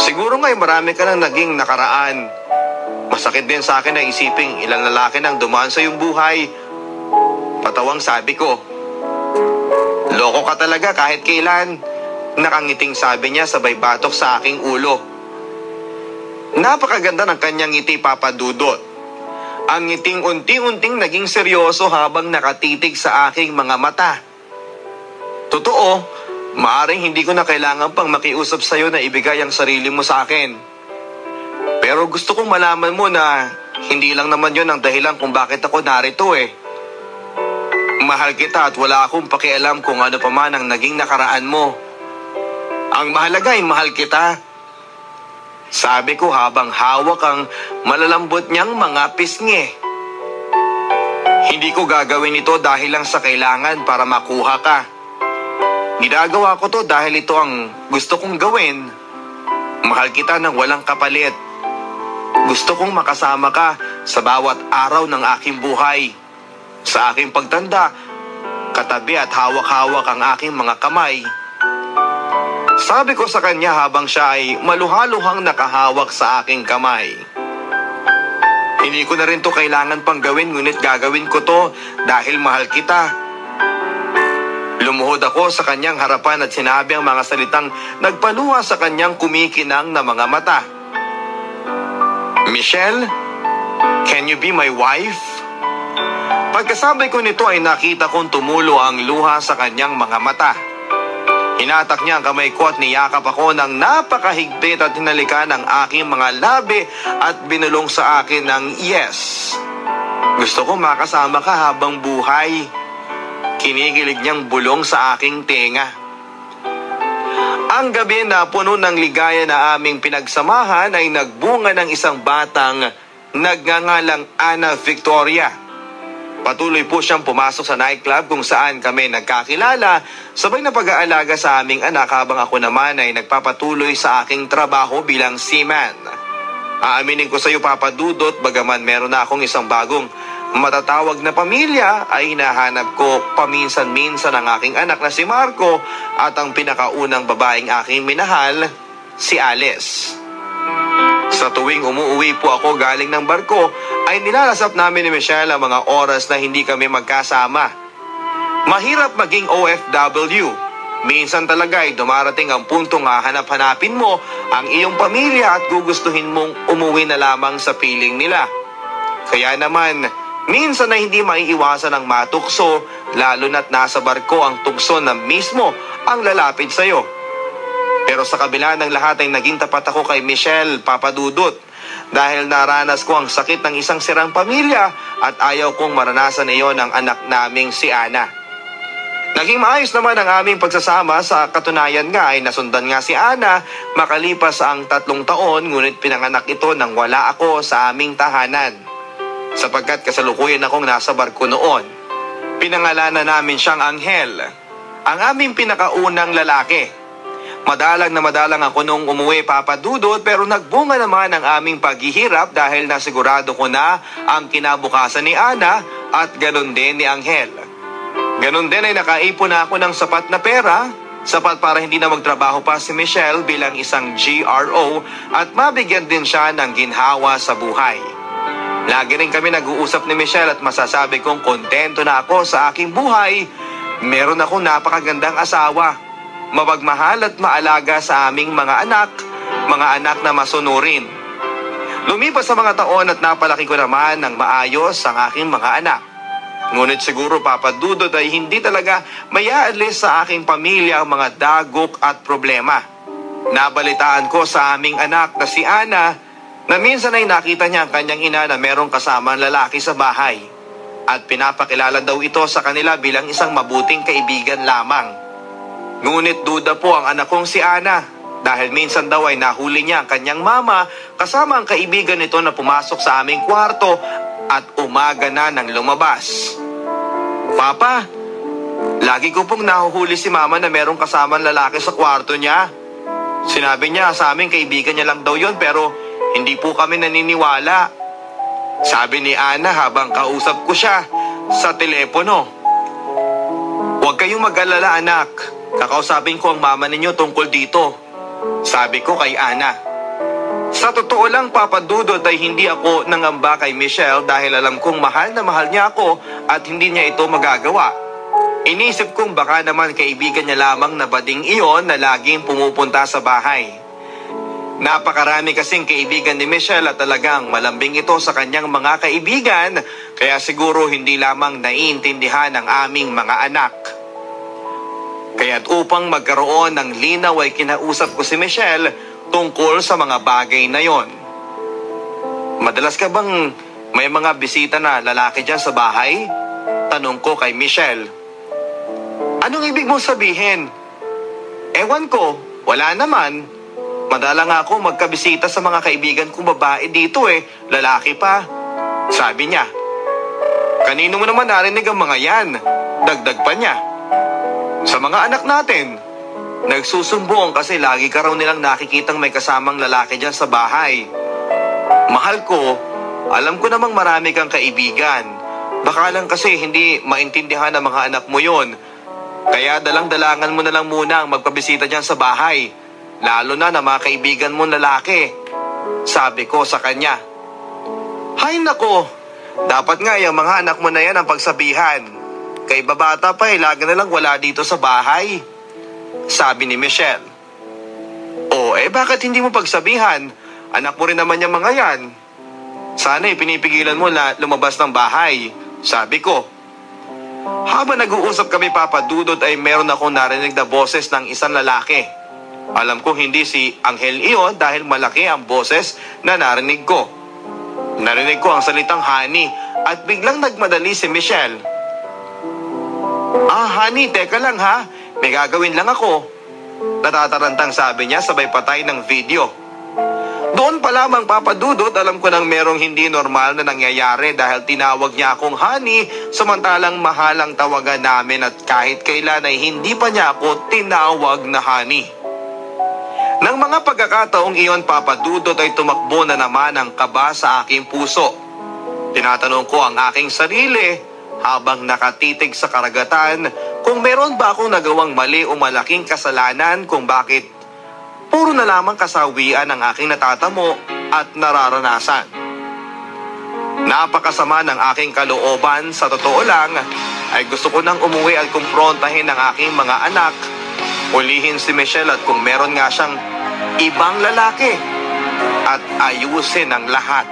Siguro nga'y marami ka nang naging nakaraan. Masakit din sa akin na isiping ilang lalaki nang dumaan sa iyong buhay. Patawang sabi ko. Loko ka talaga kahit kailan. Nakangiting sabi niya sabay batok sa aking ulo. Napakaganda ng kanyang ngiti, Papa Dudut. Ang ngiting unti-unting naging seryoso habang nakatitig sa aking mga mata. Totoo, maaring hindi ko na kailangan pang makiusap sa'yo na ibigay ang sarili mo sa akin. Pero gusto kong malaman mo na hindi lang naman yon ang dahilan kung bakit ako narito Mahal kita at wala akong pakialam kung ano pa man ang naging nakaraan mo. Ang mahalaga ay mahal kita. Sabi ko habang hawak ang malalambot niyang mga pisngi. Hindi ko gagawin ito dahil lang sa kailangan para makuha ka. Ginagawa ko to dahil ito ang gusto kong gawin. Mahal kita ng walang kapalit. Gusto kong makasama ka sa bawat araw ng aking buhay. Sa aking pagtanda, katabi at hawak-hawak ang aking mga kamay. Sabi ko sa kanya habang siya ay maluhaluhang nakahawak sa aking kamay. Hindi ko na rin to kailangan pang gawin ngunit gagawin ko to dahil mahal kita. Lumuhod ako sa kanyang harapan at sinabi ang mga salitang nagpaluha sa kanyang kumikinang na mga mata. Michelle, can you be my wife? Pagkasabi ko nito ay nakita kong tumulo ang luha sa kanyang mga mata. Hinatak niya ang kamay ko at niyakap ako ng napakahigpit at hinalikan ang aking mga labi at binulong sa akin ng yes. Gusto ko makasama ka habang buhay. Kinikilig niyang bulong sa aking tenga. Ang gabi na puno ng ligaya na aming pinagsamahan ay nagbunga ng isang batang nagngangalang Ana Victoria. Patuloy po siyang pumasok sa nightclub kung saan kami nagkakilala, sabay na pag-aalaga sa aming anak habang ako naman ay nagpapatuloy sa aking trabaho bilang seaman. Aaminin ko sa iyo, Papa Dudut, bagaman meron na akong isang bagong matatawag na pamilya, ay hinahanap ko paminsan-minsan ang aking anak na si Marco at ang pinakaunang babaeng aking minahal, si Alice. Sa tuwing umuuwi po ako galing ng barko, ay nilalasap namin ni Michelle ang mga oras na hindi kami magkasama. Mahirap maging OFW. Minsan talaga ay dumarating ang puntong hahanap-hanapin mo ang iyong pamilya at gugustuhin mong umuwi na lamang sa piling nila. Kaya naman, minsan na hindi maiiwasan ang matukso, lalo na't nasa barko ang tukso na mismo ang lalapit sa'yo. Pero sa kabila ng lahat ay naging tapat ako kay Michelle, Papa Dudut, dahil naranas ko ang sakit ng isang sirang pamilya at ayaw kong maranasan iyon ng anak naming si Ana. Naging maayos naman ang aming pagsasama, sa katunayan nga ay nasundan nga si Ana makalipas ang 3 taon, ngunit pinanganak ito nang wala ako sa aming tahanan. Sapagkat kasalukuyan akong nasa barko noon. Pinangalanan namin siyang Anghel, ang aming pinakaunang lalaki. Madalang na madalang ako nung umuwi, Papa Dudut, pero nagbunga naman ang aming paghihirap dahil nasigurado ko na ang kinabukasan ni Ana at ganon din ni Anghel. Ganon din ay nakaipon na ako ng sapat na pera, sapat para hindi na magtrabaho pa si Michelle bilang isang GRO at mabigyan din siya ng ginhawa sa buhay. Lagi rin kami nag-uusap ni Michelle at masasabi kong kontento na ako sa aking buhay. Meron akong napakagandang asawa, mapagmahal at maalaga sa aming mga anak na masunurin. Lumipas sa mga taon at napalaki ko naman ng maayos ang aking mga anak. Ngunit siguro, Papa Dudut, ay hindi talaga mayaalis sa aking pamilya ang mga dagok at problema. Nabalitaan ko sa aming anak na si Ana na minsan ay nakita niya ang kanyang ina na merong kasamang lalaki sa bahay at pinapakilala daw ito sa kanila bilang isang mabuting kaibigan lamang. Ngunit duda po ang anak kong si Ana dahil minsan daw ay nahuli niya ang kanyang mama kasama ang kaibigan nito na pumasok sa aming kwarto at umaga na nang lumabas. Papa, lagi ko pong nahuhuli si mama na merong kasamang lalaki sa kwarto niya. Sinabi niya sa aming kaibigan niya lang daw yon, pero hindi po kami naniniwala. Sabi ni Ana habang kausap ko siya sa telepono. Huwag kayong mag-alala, anak. Kakausapin ko ang mama ninyo tungkol dito, sabi ko kay Ana. Sa totoo lang, Papa Dudut, ay hindi ako nangamba kay Michelle dahil alam kong mahal na mahal niya ako at hindi niya ito magagawa. Inisip kong baka naman kaibigan niya lamang na bading iyon na laging pumupunta sa bahay. Napakarami kasing kaibigan ni Michelle at talagang malambing ito sa kanyang mga kaibigan, kaya siguro hindi lamang naiintindihan ng aming mga anak. Kaya't upang magkaroon ng linaw ay kinausap ko si Michelle tungkol sa mga bagay na yon. Madalas ka bang may mga bisita na lalaki dyan sa bahay? Tanong ko kay Michelle. Anong ibig mong sabihin? Ewan ko, wala naman. Madalang ako magkabisita sa mga kaibigan kong babae dito lalaki pa. Sabi niya. Kanino mo naman narinig ang mga yan? Dagdag pa niya. Sa mga anak natin. Nagsusumbong kasi lagi ka raw nilang nakikitang may kasamang lalaki dyan sa bahay. Mahal ko, alam ko namang marami kang kaibigan. Baka lang kasi hindi maintindihan ng mga anak mo yon. Kaya dalang-dalangan mo na lang muna ang magpabisita dyan sa bahay. Lalo na mga kaibigan mo lalaki. Sabi ko sa kanya. Hay nako, dapat nga yung mga anak mo na yan ang pagsabihan. Kay babata pa lagi na lang wala dito sa bahay. Sabi ni Michelle. Bakit hindi mo pagsabihan? Anak mo rin naman yung mga yan. Sana pinipigilan mo na lumabas ng bahay. Sabi ko. Habang nag-uusap kami, Papa Dudut, ay meron akong narinig na boses ng isang lalaki. Alam kong hindi si Angel iyon dahil malaki ang boses na narinig ko. Narinig ko ang salitang honey at biglang nagmadali si Michelle. Honey, teka lang ha. May gagawin lang ako. Natatarantang sabi niya sabay patay ng video. Doon pa lamang, Papa Dudut, alam ko nang merong hindi normal na nangyayari dahil tinawag niya akong honey samantalang mahalang tawagan namin at kahit kailan ay hindi pa niya ako tinawag na honey. Nang mga pagkakataong iyon, Papa Dudut, ay tumakbo na naman ang kaba sa aking puso. Tinatanong ko ang aking sarili habang nakatitig sa karagatan kung meron ba akong nagawang mali o malaking kasalanan kung bakit puro na lamang kasawian ang aking natatamo at nararanasan. Napakasama ng aking kalooban. Sa totoo lang, ay gusto ko nang umuwi at kumprontahin ang aking mga anak, ulihin si Michelle at kung meron nga siyang ibang lalaki at ayusin ang lahat.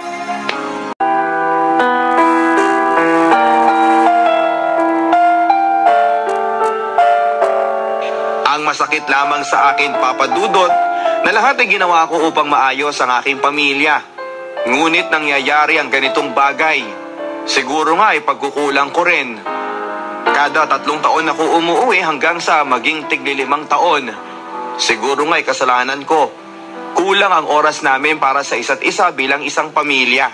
Ang masakit lamang sa akin, Papa Dudut, na lahat ay ginawa ko upang maayos ang aking pamilya. Ngunit nangyayari ang ganitong bagay. Siguro nga ay pagkukulang ko rin. Kada 3 taon ako umuwi hanggang sa maging tig-5 taon. Siguro nga ay kasalanan ko. Kulang ang oras namin para sa isa't isa bilang isang pamilya.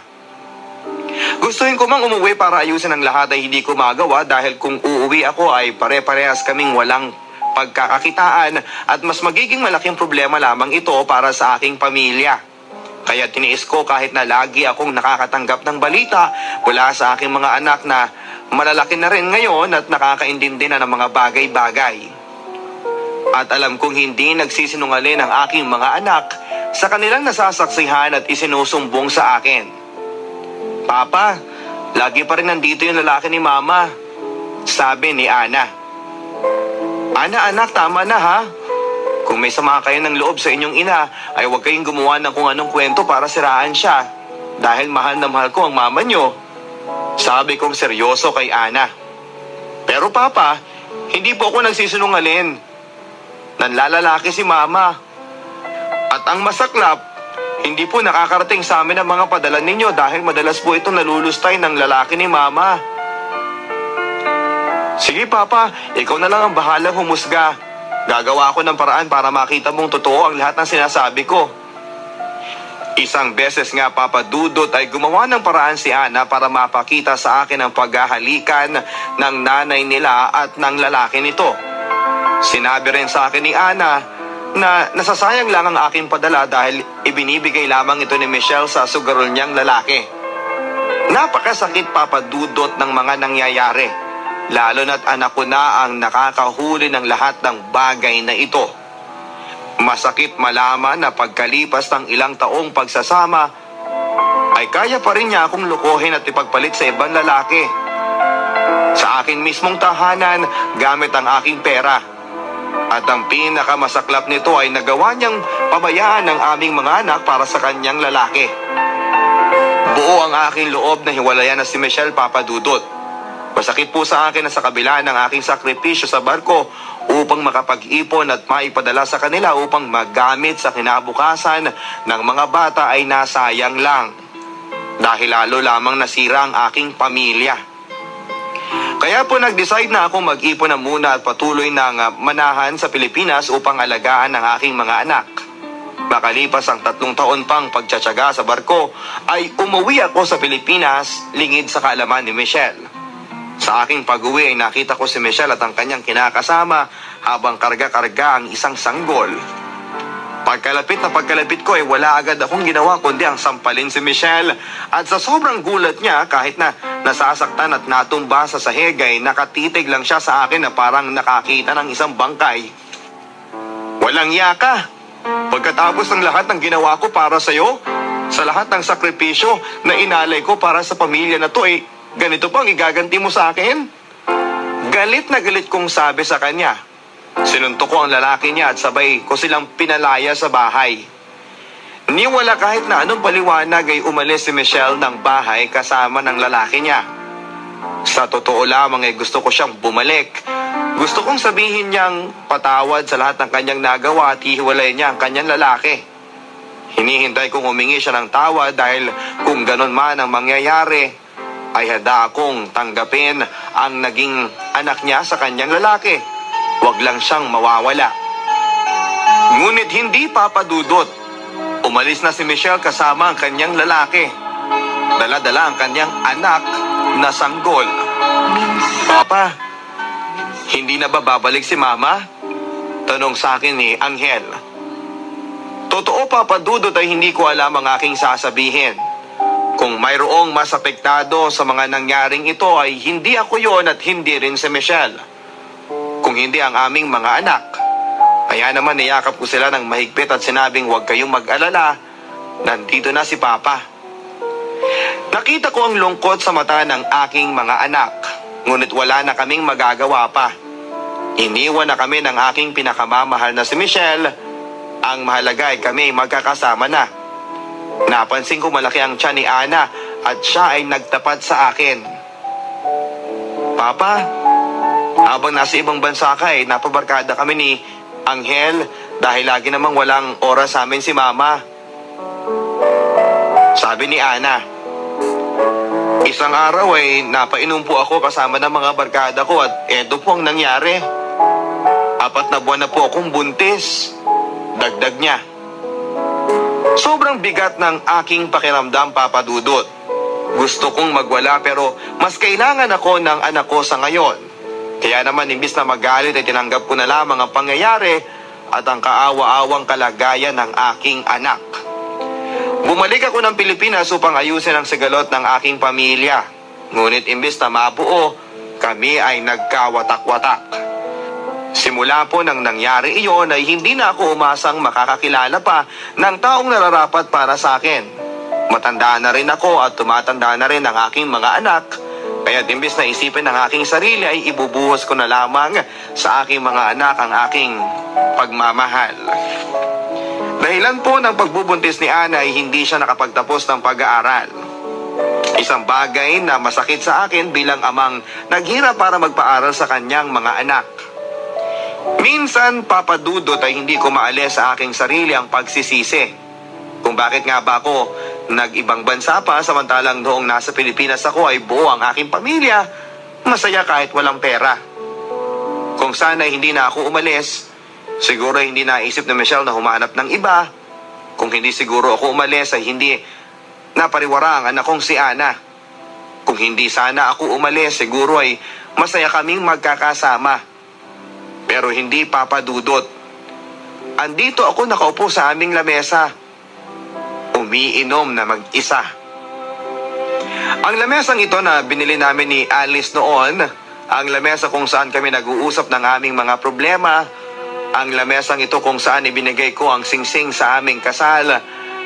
Gustuhin ko mang umuwi para ayusin ang lahat ay hindi ko magawa dahil kung uuwi ako ay pare-parehas kaming walang pagkakakitaan at mas magiging malaking problema lamang ito para sa aking pamilya. Kaya tiniis ko kahit na lagi akong nakakatanggap ng balita mula sa aking mga anak na malalaki na rin ngayon at nakakaintindi na ng mga bagay-bagay. At alam kong hindi nagsisinungaling ang aking mga anak sa kanilang nasasaksihan at isinusumbong sa akin. Papa, lagi pa rin nandito yung lalaki ni Mama, sabi ni Ana. Ana, anak, tama na ha. Kung may sama kayo ng loob sa inyong ina, ay huwag kayong gumawa ng kung anong kwento para siraan siya. Dahil mahal na mahal ko ang mama nyo. Sabi kong seryoso kay Ana. Pero Papa, hindi po ako nagsisinungaling. Nanlalalaki si Mama. At ang masaklap, hindi po nakakarating sa amin ang mga padala ninyo dahil madalas po itong nalulustay ng lalaki ni Mama. Sige Papa, ikaw na lang ang bahalang humusga. Gagawa ako ng paraan para makita mong totoo ang lahat ng sinasabi ko. Isang beses nga, Papa Dudut, ay gumawa ng paraan si Ana para mapakita sa akin ang paghahalikan ng nanay nila at ng lalaki nito. Sinabi rin sa akin ni Ana na nasasayang lang ang aking padala dahil ibinibigay lamang ito ni Michelle sa sugarol niyang lalaki. Napakasakit, Papa Dudut, ng mga nangyayari. Lalo na't anak ko na ang nakakahuli ng lahat ng bagay na ito. Masakit malaman na pagkalipas ng ilang taong pagsasama, ay kaya pa rin niya akong lukuhin at ipagpalit sa ibang lalaki. Sa akin mismong tahanan, gamit ang aking pera. At ang pinakamasaklap nito ay nagawa niyang pabayaan ng aming mga anak para sa kanyang lalaki. Buo ang aking loob na hiwalayan na si Michelle, Papa Dudut. Masakit po sa akin na sa kabila ng aking sakripisyo sa barko upang makapag-ipon at maipadala sa kanila upang magamit sa kinabukasan ng mga bata ay nasayang lang. Dahil lalo lamang nasira ang aking pamilya. Kaya po nag-decide na akong mag-ipon na muna at patuloy ng manahan sa Pilipinas upang alagaan ang aking mga anak. Makalipas ang 3 taon pang pagtsatsaga sa barko ay umuwi ako sa Pilipinas lingid sa kaalaman ni Michelle. Sa aking pag-uwi ay nakita ko si Michelle at ang kanyang kinakasama habang karga-karga ang isang sanggol. Pagkalapit na pagkalapit ko ay wala agad akong ginawa kundi ang sampalin si Michelle. At sa sobrang gulat niya, kahit na nasasaktan at natumba sa sahig ay nakatitig lang siya sa akin na parang nakakita ng isang bangkay. Walang yaka! Pagkatapos ng lahat ng ginawa ko para sa'yo, sa lahat ng sakripisyo na inalay ko para sa pamilya na to ganito pang igaganti mo sa akin? Galit na galit kong sabi sa kanya. Sinuntok ko ang lalaki niya at sabay ko silang pinalaya sa bahay. Ni wala kahit na anong paliwanag ay umalis si Michelle ng bahay kasama ng lalaki niya. Sa totoo lamang ay gusto ko siyang bumalik. Gusto kong sabihin niyang patawad sa lahat ng kanyang nagawa at hihiwalay niya ang kanyang lalaki. Hinihintay kong humingi siya ng tawad dahil kung ganon man ang mangyayari, ay handa akong tanggapin ang naging anak niya sa kanyang lalaki. Huwag lang siyang mawawala. Ngunit hindi papadudot. Umalis na si Michelle kasama ang kanyang lalaki. Dala-dala ang kanyang anak na sanggol. Papa, hindi na ba babalik si Mama? Tanong sa akin ni Angel. Totoo, Papa Dudot, ay hindi ko alam ang aking sasabihin. Kung mayroong mas apektado sa mga nangyaring ito ay hindi ako yon at hindi rin si Michelle. Kung hindi ang aming mga anak. Kaya naman niyakap ko sila ng mahigpit at sinabing huwag kayong mag-alala, nandito na si Papa. Nakita ko ang lungkot sa mata ng aking mga anak, ngunit wala na kaming magagawa pa. Iniwan na kami ng aking pinakamamahal na si Michelle. Ang mahalaga ay kami magkakasama na. Napansin ko malaki ang tiyan ni Ana at siya ay nagtapat sa akin. Papa, habang nasa ibang bansa ka ay napabarkada kami ni Angel dahil lagi namang walang oras sa amin si Mama. Sabi ni Ana. Isang araw ay napainom po ako kasama ng mga barkada ko at eto po ang nangyari. 4 na buwan na po akong buntis. Dagdag niya. Sobrang bigat ng aking pakiramdam, Papa Dudot. Gusto kong magwala pero mas kailangan ako ng anak ko sa ngayon. Kaya naman imbis na magalit ay tinanggap ko na lamang ang pangyayari at ang kaawa-awang kalagayan ng aking anak. Bumalik ako ng Pilipinas upang ayusin ang sigalot ng aking pamilya. Ngunit imbis na mabuo, kami ay nagkawatak-watak. Simula po nang nangyari iyon ay hindi na ako umasang makakakilala pa ng taong nararapat para sa akin. Matanda na rin ako at tumatanda na rin ang aking mga anak. Kaya imbis na isipin ng aking sarili ay ibubuhos ko na lamang sa aking mga anak ang aking pagmamahal. Dahilan po ng pagbubuntis ni Ana ay hindi siya nakapagtapos ng pag-aaral. Isang bagay na masakit sa akin bilang amang naghirap para magpaaral sa kanyang mga anak. Minsan, Papa Dudot, ay hindi ko maalis sa aking sarili ang pagsisisi. Kung bakit nga ba ako nag-ibang bansa pa samantalang noong nasa Pilipinas ako ay buo ang aking pamilya, masaya kahit walang pera. Kung sana hindi na ako umalis, siguro hindi naisip ni Michelle na humanap ng iba. Kung hindi siguro ako umalis ay hindi napariwara ang anak kong si Ana. Kung hindi sana ako umalis, siguro ay masaya kaming magkakasama. Pero hindi, Papa Dudot. Andito ako nakaupo sa aming lamesa. Umiinom na mag-isa. Ang lamesang ito na binili namin ni Alice noon, ang lamesa kung saan kami nag-uusap ng aming mga problema, ang lamesang ito kung saan ibinigay ko ang singsing sa aming kasal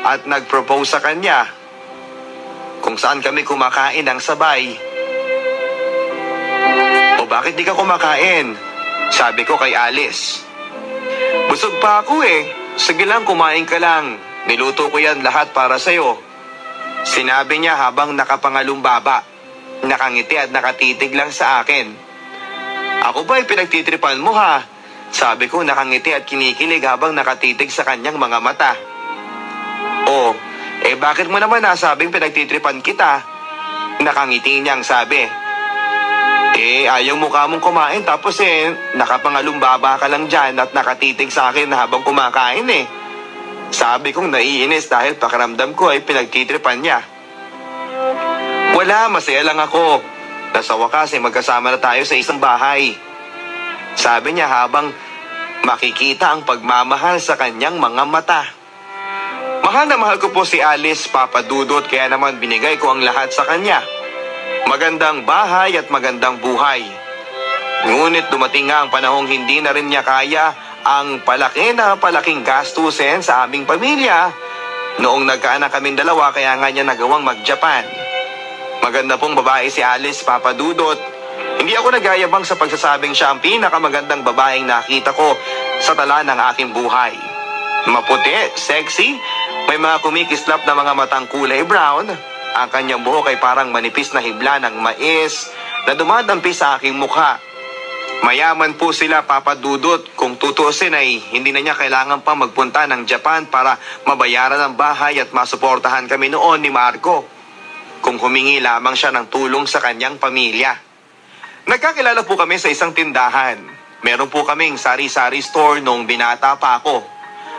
at nag-propose sa kanya, kung saan kami kumakain ng sabay. O bakit di ka kumakain? Sabi ko kay Alice. Busog pa ako eh. Sige lang, kumain ka lang. Niluto ko yan lahat para sa'yo. Sinabi niya habang nakapangalumbaba. Nakangiti at nakatitig lang sa akin. Ako ba ay pinagtitripan mo ha? Sabi ko nakangiti at kinikilig habang nakatitig sa kanyang mga mata. Oh, bakit mo naman nasabing pinagtitripan kita? Nakangiti niyang sabi. Ayaw mukha mong kumain tapos nakapangalumbaba ka lang dyan at nakatitig sa akin habang kumakain eh. Sabi kong naiinis dahil pakiramdam ko ay pinagtitripan niya. Wala, masaya lang ako. Nasa wakas magkasama na tayo sa isang bahay. Sabi niya habang makikita ang pagmamahal sa kanyang mga mata. Mahal na mahal ko po si Alice, Papa Dudot, kaya naman binigay ko ang lahat sa kanya. Magandang bahay at magandang buhay. Ngunit dumating nga ang panahong hindi na rin niya kaya ang palaking gastusin sa aming pamilya. Noong nagkaanak kaming dalawa kaya nga niya nagawang mag-Japan. Maganda pong babae si Alice, Papa Dudot. Hindi ako nagyayabang sa pagsasabing siya ang pinakamagandang babaeng nakita ko sa tala ng aking buhay. Maputi, sexy, may mga kumikislap na mga matang kulay brown. Ang kanyang buhok ay parang manipis na hibla ng mais na dumadampi sa aking mukha. Mayaman po sila, Papa Dudut. Kung tutuusin ay hindi na niya kailangan pa magpunta ng Japan para mabayaran ang bahay at masuportahan kami noon ni Marco. Kung humingi lamang siya ng tulong sa kanyang pamilya. Nagkakilala po kami sa isang tindahan. Meron po kaming sari-sari store noong binata pa ako.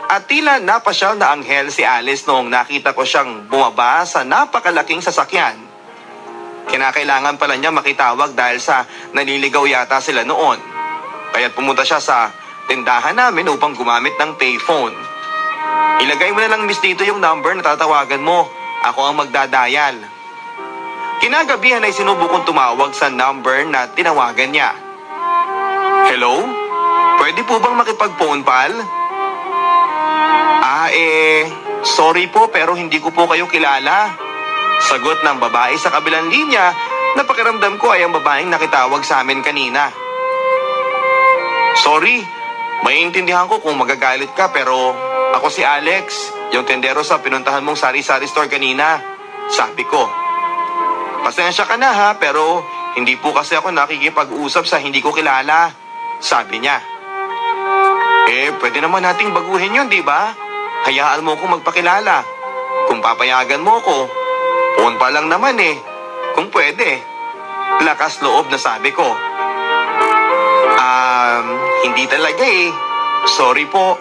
At tila napasyal na anghel si Alice noong nakita ko siyang bumaba sa napakalaking sasakyan. Kinakailangan pala niya makitawag dahil sa naliligaw yata sila noon. Kaya't pumunta siya sa tindahan namin upang gumamit ng payphone. Ilagay mo na lang miss dito yung number na tatawagan mo. Ako ang magdadayal. Kinagabihan ay sinubukong tumawag sa number na tinawagan niya. Hello? Pwede po bang makipag-phone pal? Sorry po pero hindi ko po kayo kilala. Sagot ng babae sa kabilang linya na pakiramdam ko ay ang babaeng nakitawag sa amin kanina. Sorry, maiintindihan ko kung magagalit ka pero ako si Alex, yung tendero sa pinuntahan mong sari-sari store kanina. Sabi ko. Pasensya ka na ha pero hindi po kasi ako nakikipag-usap sa hindi ko kilala. Sabi niya. Pwede naman nating baguhin yun, di ba? Hayaan mo ko magpakilala. Kung papayagan mo ko, phone pa lang naman Kung pwede. Lakas loob na sabi ko. Hindi talaga Sorry po.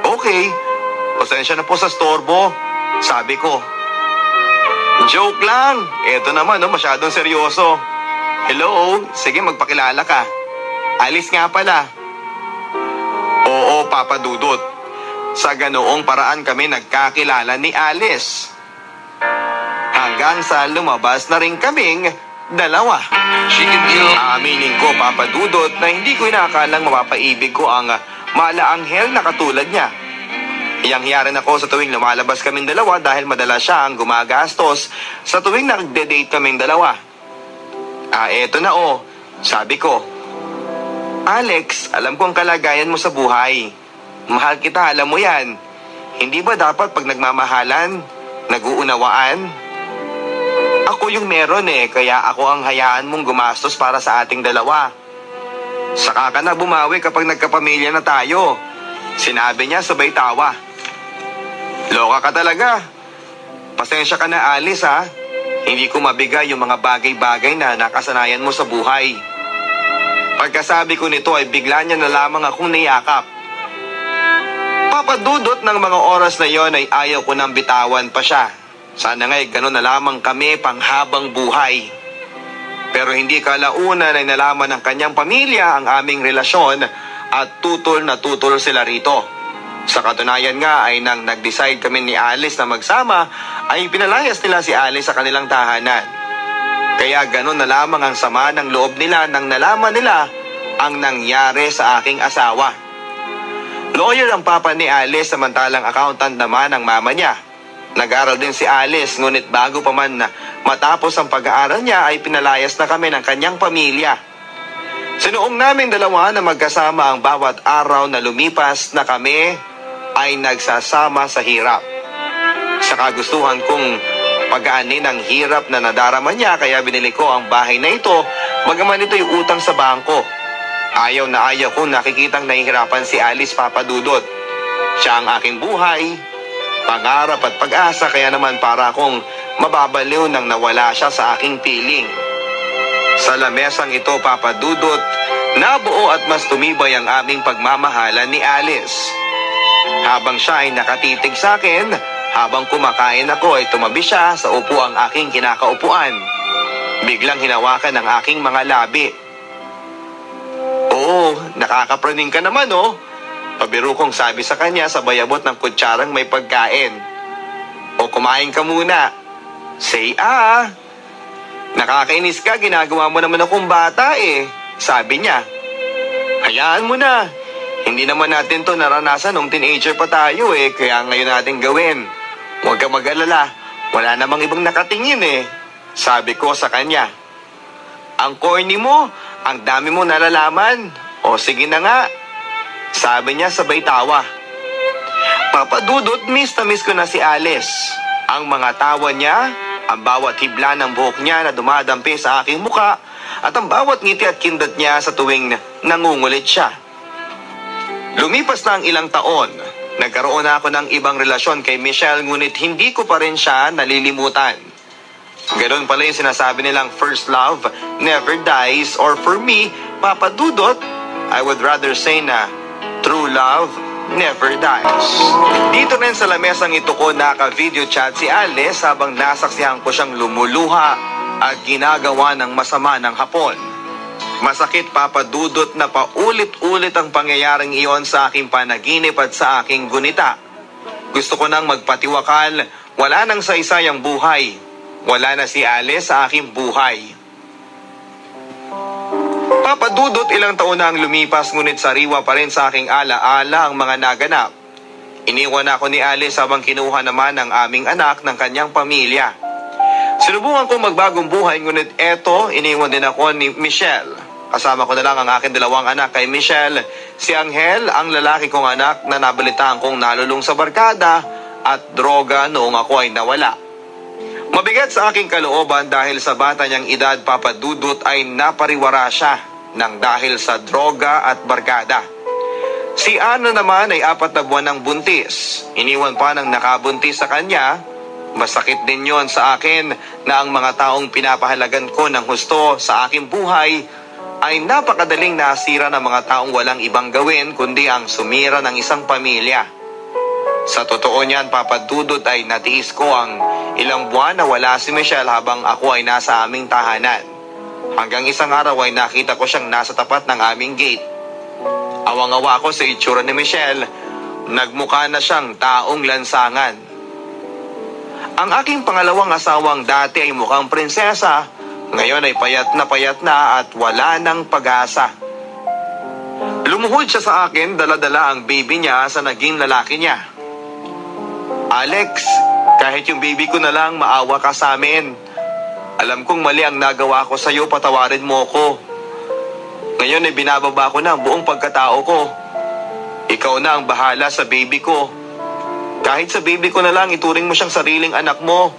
Okay. Pasensya na po sa storbo. Sabi ko. Joke lang. Eto naman, masyadong seryoso. Hello? Sige, magpakilala ka. Alice nga pala. Oo, Papa Dudut. Sa ganoong paraan kami nagkakilala ni Alice. Hanggang sa lumabas na rin kaming dalawa. Aminin ko, Papa Dudut, na hindi ko inakalang mapapaibig ko ang malaanghel na katulad niya. Iyang-hiya rin ako sa tuwing lumalabas kaming dalawa dahil madalas siya ang gumagastos sa tuwing nagde-date kaming dalawa. Eto na sabi ko. Alex, alam ko ang kalagayan mo sa buhay. Mahal kita, alam mo yan. Hindi ba dapat pag nagmamahalan, nag-uunawaan? Ako yung meron kaya ako ang hayaan mong gumastos para sa ating dalawa. Saka ka na bumawi kapag nagkapamilya na tayo. Sinabi niya sabay tawa. Loka ka talaga. Pasensya ka na Alice ha. Hindi ko mabigay yung mga bagay-bagay na nakasanayan mo sa buhay. Pagkasabi ko nito ay bigla niya na lamang akong niyakap. Papadudot ng mga oras na yon ay ayaw ko nang bitawan pa siya. Sana nga'y gano'n na lamang kami panghabang buhay. Pero hindi kalaunan ay nalaman ng kanyang pamilya ang aming relasyon at tutol na tutol sila rito. Sa katunayan nga ay nang nag-decide kami ni Alice na magsama ay pinalayas nila si Alice sa kanilang tahanan. Kaya gano'n na lamang ang sama ng loob nila nang nalaman nila ang nangyari sa aking asawa. Lawyer ang papa ni Alice samantalang accountant naman ang mama niya. Nag-aral din si Alice ngunit bago pa man matapos ang pag-aaral niya ay pinalayas na kami ng kanyang pamilya. Sinuong namin dalawa na magkasama ang bawat araw na lumipas na kami ay nagsasama sa hirap. Sa kagustuhan kong pag-aanin ang hirap na nadarama niya kaya binili ko ang bahay na ito, bagaman ito'y utang sa bangko. Ayaw na ayaw kong nakikitang nahihirapan si Alice, Papa Dudut. Siya ang aking buhay, pangarap at pag-asa kaya naman para akong mababaliw nang nawala siya sa aking piling. Sa lamesang ito, Papa Dudut, nabuo at mas tumibay ang aming pagmamahalan ni Alice. Habang siya ay nakatitig sa akin, habang kumakain ako ay tumabi siya sa upuang aking kinakaupuan. Biglang hinawakan ang aking mga labi. Nakakapraning ka naman Pabiro kong sabi sa kanya sabay abot ng kutsarang may pagkain. Kumain ka muna. Say nakakainis ka, ginagawa mo naman akong bata Sabi niya. Hayaan mo na. Hindi naman natin to naranasan nung teenager pa tayo kaya ngayon natin gawin. Huwag ka mag-alala, wala namang ibang nakatingin Sabi ko sa kanya. Ang corny mo, ang dami mo nalalaman. Sige na nga. Sabi niya sabay tawa. Papadudot, miss na miss ko na si Alice. Ang mga tawa niya, Ang bawat hibla ng buhok niya na dumadampi sa aking muka at ang bawat ngiti at kindat niya sa tuwing nangungulit siya. Lumipas na ang ilang taon. Nagkaroon na ako ng ibang relasyon kay Michelle ngunit hindi ko pa rin siya nalilimutan. Ganon pala yung sinasabi nilang first love never dies, or for me, Papa Dudut, I would rather say na true love never dies. Dito rin sa lamesang ito ko naka-video chat si Alice habang nasaksihan ko siyang lumuluha at ginagawa ng masama ng hapon. Masakit, Papa Dudut, na paulit-ulit ang pangyayaring iyon sa aking panaginip at sa aking gunita. Gusto ko nang magpatiwakal, wala nang saysay ang buhay. Wala na si Alice sa aking buhay. Papa Dudut, ilang taon na ang lumipas ngunit sariwa pa rin sa aking alaala ang mga naganap. Iniwan ako ni Alice habang kinuha naman ang aming anak ng kanyang pamilya. Sinubukan kong magbagong buhay ngunit eto, iniwan din ako ni Michelle. Kasama ko na lang ang aking dalawang anak kay Michelle. Si Angel, ang lalaki kong anak na nabalitaan kong nalulung sa barkada at droga noong ako ay nawala. Mabigat sa aking kalooban dahil sa bata niyang edad, Papa Dudut, ay napariwara siya ng dahil sa droga at barkada. Si Ana naman ay 4 na buwan ng buntis. Iniwan pa ng nakabuntis sa kanya. Masakit din yon sa akin na ang mga taong pinapahalagan ko ng husto sa aking buhay ay napakadaling nasira ng mga taong walang ibang gawin kundi ang sumira ng isang pamilya. Sa totoo niyan, Papa Dudut, ay natiis ko ang ilang buwan na wala si Michelle habang ako ay nasa aming tahanan. Hanggang isang araw ay nakita ko siyang nasa tapat ng aming gate. Awang-awa ako sa itsura ni Michelle. Nagmukha na siyang taong lansangan. Ang aking pangalawang asawang dati ay mukhang prinsesa. Ngayon ay payat na at wala ng pag-asa. Lumuhod siya sa akin, dala-dala ang baby niya sa naging lalaki niya. Alex, kahit yung baby ko na lang, maawa ka sa amin. Alam kong mali ang nagawa ko sa iyo, patawarin mo ko. Ngayon ay binababa ko na ang buong pagkatao ko. Ikaw na ang bahala sa baby ko. Kahit sa baby ko na lang, ituring mo siyang sariling anak mo.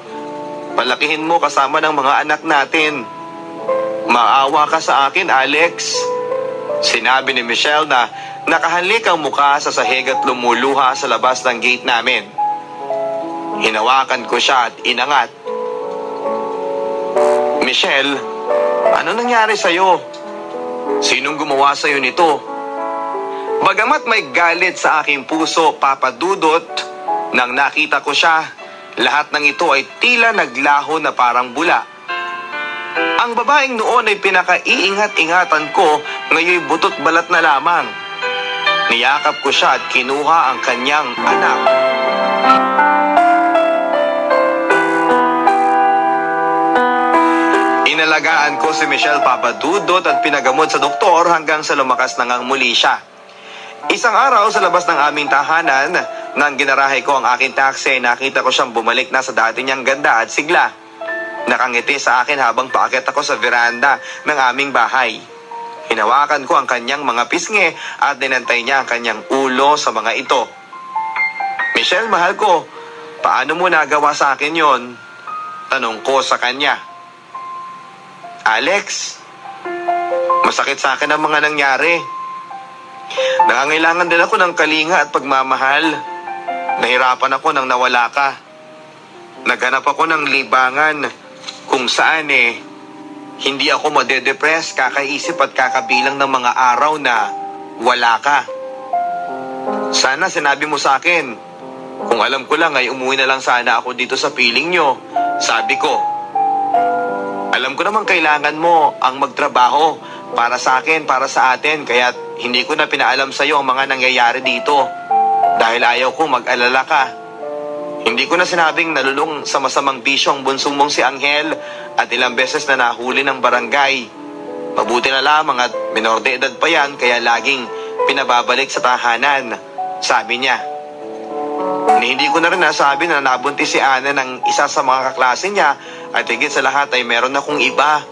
Palakihin mo kasama ng mga anak natin. Maawa ka sa akin, Alex. Sinabi ni Michelle na nakahalik ang mukha sa sahig at lumuluha sa labas ng gate namin. Hinawakan ko siya at inangat. Michelle, ano nangyari sa'yo? Sinong gumawa sa'yo nito? Bagamat may galit sa aking puso, Papa Dudut, nang nakita ko siya, lahat ng ito ay tila naglaho na parang bula. Ang babaeng noon ay pinakaiingat-ingatan ko, ngayon butot balat na lamang. Niyakap ko siya at kinuha ang kanyang anak. Inalagaan ko si Michelle, Papa Dudut, at pinagamot sa doktor hanggang sa lumakas na ngang muli siya. Isang araw sa labas ng aming tahanan, nang ginarahe ko ang aking taxi, nakita ko siyang bumalik na sa dati niyang ganda at sigla. Nakangiti sa akin habang paakyat ako sa veranda ng aming bahay. Hinawakan ko ang kanyang mga pisngi at dinantay niya ang kanyang ulo sa mga ito. Michelle, mahal ko, paano mo nagawa sa akin yon? Tanong ko sa kanya. Alex, masakit sa akin ang mga nangyari. Nangangailangan din ako ng kalinga at pagmamahal. Nahirapan ako nang nawala ka. Naghanap ako ng libangan kung saan hindi ako madedepress kakaisip at kakabilang ng mga araw na wala ka. Sana sinabi mo sa akin. Kung alam ko lang ay umuwi na lang sana ako dito sa piling nyo. Sabi ko. Alam ko naman kailangan mo ang magtrabaho para sa akin, para sa atin. Kaya hindi ko na pinaalam sa iyo ang mga nangyayari dito. Dahil ayaw ko mag-alala ka. Hindi ko na sinabing nalulung sa masamang bisyo ang bunso mong si Angel at ilang beses na nahuli ng barangay. Mabuti na lamang at minor de edad pa yan kaya laging pinababalik sa tahanan, sabi niya. Hindi ko na rin nasabi na nabuntis si Ana ng isa sa mga kaklase niya at higit sa lahat ay meron akong iba.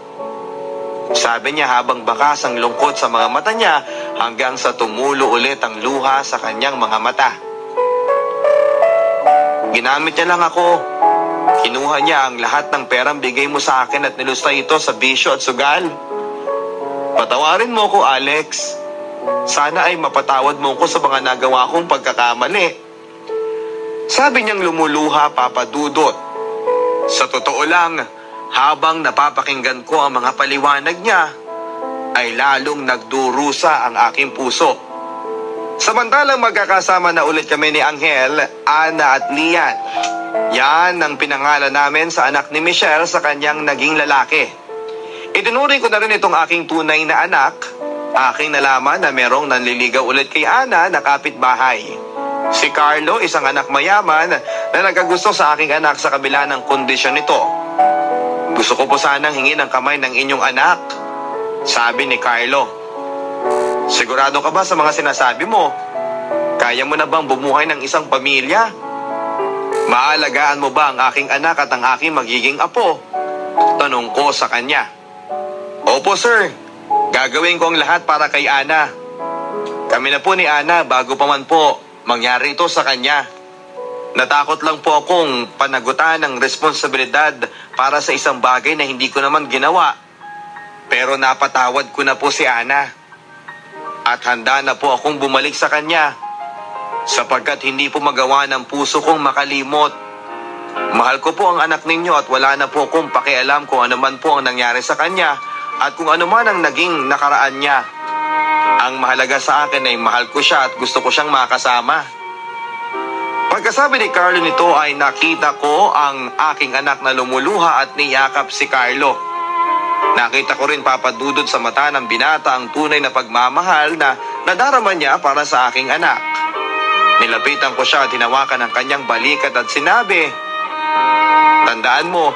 Sabi niya habang bakas ang lungkot sa mga mata niya hanggang sa tumulo ulit ang luha sa kanyang mga mata. Ginamit niya lang ako. Kinuha niya ang lahat ng perang bigay mo sa akin at nilusta ito sa bisyo at sugal. Patawarin mo ko, Alex. Sana ay mapatawad mo ko sa mga nagawa kong pagkakamali. Sabi niyang lumuluha, Papa Dudut. Sa totoo lang, habang napapakinggan ko ang mga paliwanag niya, ay lalong nagdurusa ang aking puso. Samantalang magkakasama na ulit kami ni Angel, Ana at Lian. Yan ang pinangalan namin sa anak ni Michelle sa kanyang naging lalaki. Itinuring ko na rin itong aking tunay na anak. Aking nalaman na merong nanliligaw ulit kay Ana na kapitbahay. Si Carlo, isang anak mayaman na nagkagusto sa aking anak sa kabila ng kondisyon nito. Gusto ko po sanang hingin ang kamay ng inyong anak, sabi ni Carlo. Sigurado ka ba sa mga sinasabi mo? Kaya mo na bang bumuhay ng isang pamilya? Maalagaan mo ba ang aking anak at ang aking magiging apo? Tanong ko sa kanya. Opo sir, gagawin ko ang lahat para kay Ana. Kami na po ni Ana bago pa man po mangyari ito sa kanya. Natakot lang po akong panagutan ng responsibilidad para sa isang bagay na hindi ko naman ginawa. Pero napatawad ko na po si Ana. At handa na po akong bumalik sa kanya. Sapagkat hindi po magawa ng puso kong makalimot. Mahal ko po ang anak ninyo at wala na po akong pakialam kung ano man po ang nangyari sa kanya at kung ano man ang naging nakaraan niya. Ang mahalaga sa akin ay mahal ko siya at gusto ko siyang makasama. Pagkasabi ni Carlo nito ay nakita ko ang aking anak na lumuluha at niyakap si Carlo. Nakita ko rin papadudod sa mata ng binata ang tunay na pagmamahal na nadarama niya para sa aking anak. Nilapitan ko siya at hinawakan ang kanyang balikat at sinabi, tandaan mo,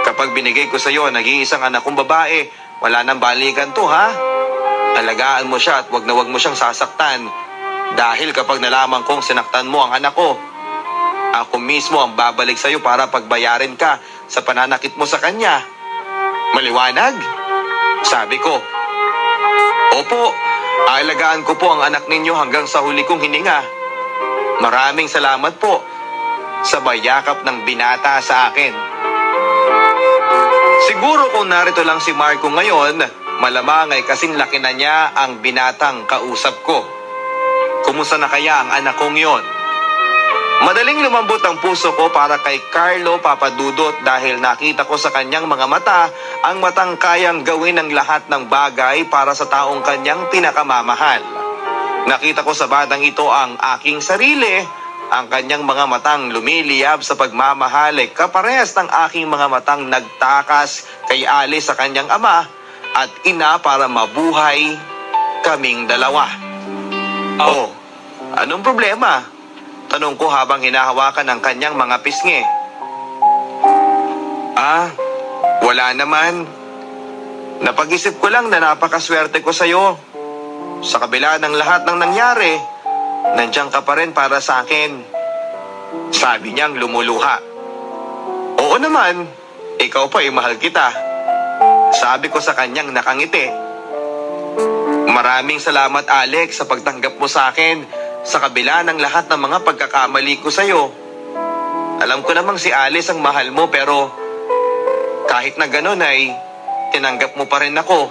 kapag binigay ko sa iyo nag-iisang anak kong babae, wala nang balikan to ha? Alagaan mo siya at wag na wag mo siyang sasaktan. Dahil kapag nalaman kong sinaktan mo ang anak ko, ako mismo ang babalik sa iyo para pagbayarin ka sa pananakit mo sa kanya. Maliwanag? Sabi ko. Opo, aalagaan ko po ang anak ninyo hanggang sa huli kong hininga. Maraming salamat po. Sabay yakap ng binata sa akin. Siguro kung narito lang si Marco ngayon, malamang ay kasing laki na niya ang binatang kausap ko. Kumusta na kaya ang anak kong yon? Madaling lumambot ang puso ko para kay Carlo Papadudot dahil nakita ko sa kanyang mga mata ang matang kayang gawin ng lahat ng bagay para sa taong kanyang pinakamamahal. Nakita ko sa batang ito ang aking sarili, ang kanyang mga matang lumiliyab sa pagmamahal ay kaparehas ng aking mga matang nagtakas kay Alice sa kanyang ama at ina para mabuhay kaming dalawa. Oh, anong problema? Tanong ko habang hinahawakan ang kanyang mga pisngi. Wala naman. Napag-isip ko lang na napakaswerte ko sa'yo. Sa kabila ng lahat ng nangyari, nandiyan ka pa rin para sa akin. Sabi niyang lumuluha. Oo naman, ikaw pa ay mahal kita. Sabi ko sa kanyang nakangiti. Maraming salamat Alex sa pagtanggap mo sa akin. Sa kabila ng lahat ng mga pagkakamali ko sa'yo. Alam ko namang si Alice ang mahal mo pero kahit na ganun ay tinanggap mo pa rin ako.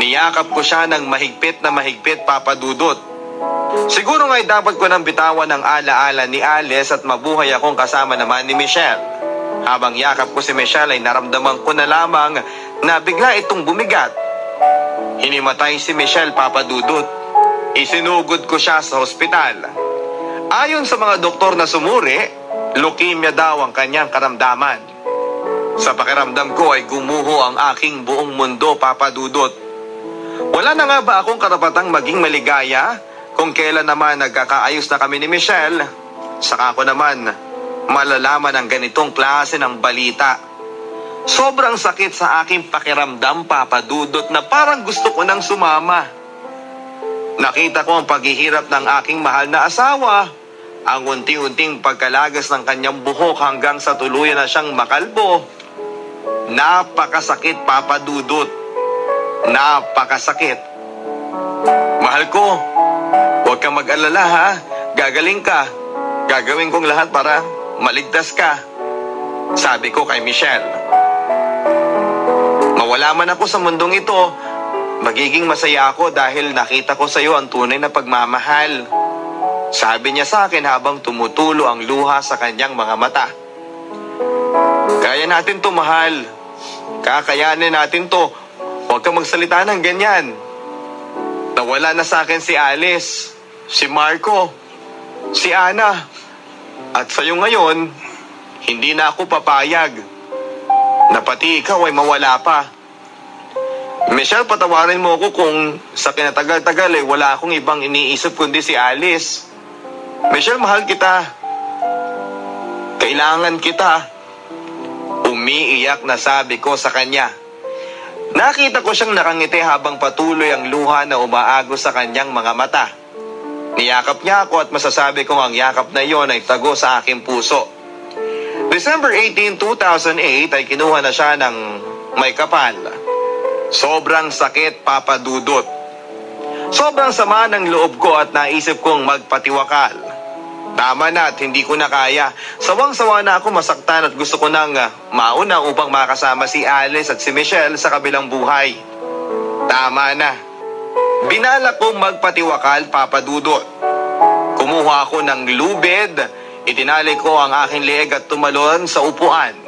Niyakap ko siya ng mahigpit na mahigpit, Papa Dudut. Siguro nga'y dapat ko nang bitawan ang alaala ni Alice at mabuhay akong kasama naman ni Michelle. Habang yakap ko si Michelle ay naramdaman ko na lamang na bigla itong bumigat. Hinimatay si Michelle, Papa Dudut. Isinugod ko siya sa ospital. Ayon sa mga doktor na sumuri, leukemia daw ang kanyang karamdaman. Sa pakiramdam ko ay gumuho ang aking buong mundo, Papa Dudut. Wala na nga ba akong karapatang maging maligaya kung kailan naman nagkakaayos na kami ni Michelle? Saka ko naman malalaman ang ganitong klase ng balita. Sobrang sakit sa aking pakiramdam, Papa Dudut, na parang gusto ko nang sumama. Nakita ko ang paghihirap ng aking mahal na asawa, ang unti-unting pagkalagas ng kanyang buhok hanggang sa tuluyan na siyang makalbo. Napakasakit, Papa Dudut. Napakasakit. Mahal ko, huwag kang mag-alala ha. Gagaling ka. Gagawin kong lahat para maligtas ka. Sabi ko kay Michelle. Mawala man ako sa mundong ito, magiging masaya ako dahil nakita ko sa iyo ang tunay na pagmamahal. Sabi niya sa akin habang tumutulo ang luha sa kanyang mga mata. Kaya natin to, mahal. Kakayanin natin to. Huwag kang magsalita ng ganyan. Nawala na sa akin si Alice, si Marco, si Ana. At sa'yo ngayon, hindi na ako papayag na pati ikaw ay mawala pa. Michelle, patawarin mo ako kung sa kinatagal-tagal ay wala akong ibang iniisip kundi si Alice. Michelle, mahal kita. Kailangan kita. Umiiyak na sabi ko sa kanya. Nakita ko siyang nakangiti habang patuloy ang luha na umaagos sa kanyang mga mata. Niyakap niya ako at masasabi kong ang yakap na iyon ay tago sa aking puso. December 18, 2008 ay kinuha na siya ng may kapal. Sobrang sakit, Papa Dudut. Sobrang sama ng loob ko at naisip kong magpatiwakal. Tama na at hindi ko na kaya. Sawang-sawa na ako masaktan at gusto ko nang mauna upang makasama si Alice at si Michelle sa kabilang buhay. Tama na. Binalak kong magpatiwakal, Papa Dudut. Kumuha ako ng lubid, itinali ko ang aking leeg at tumalon sa upuan.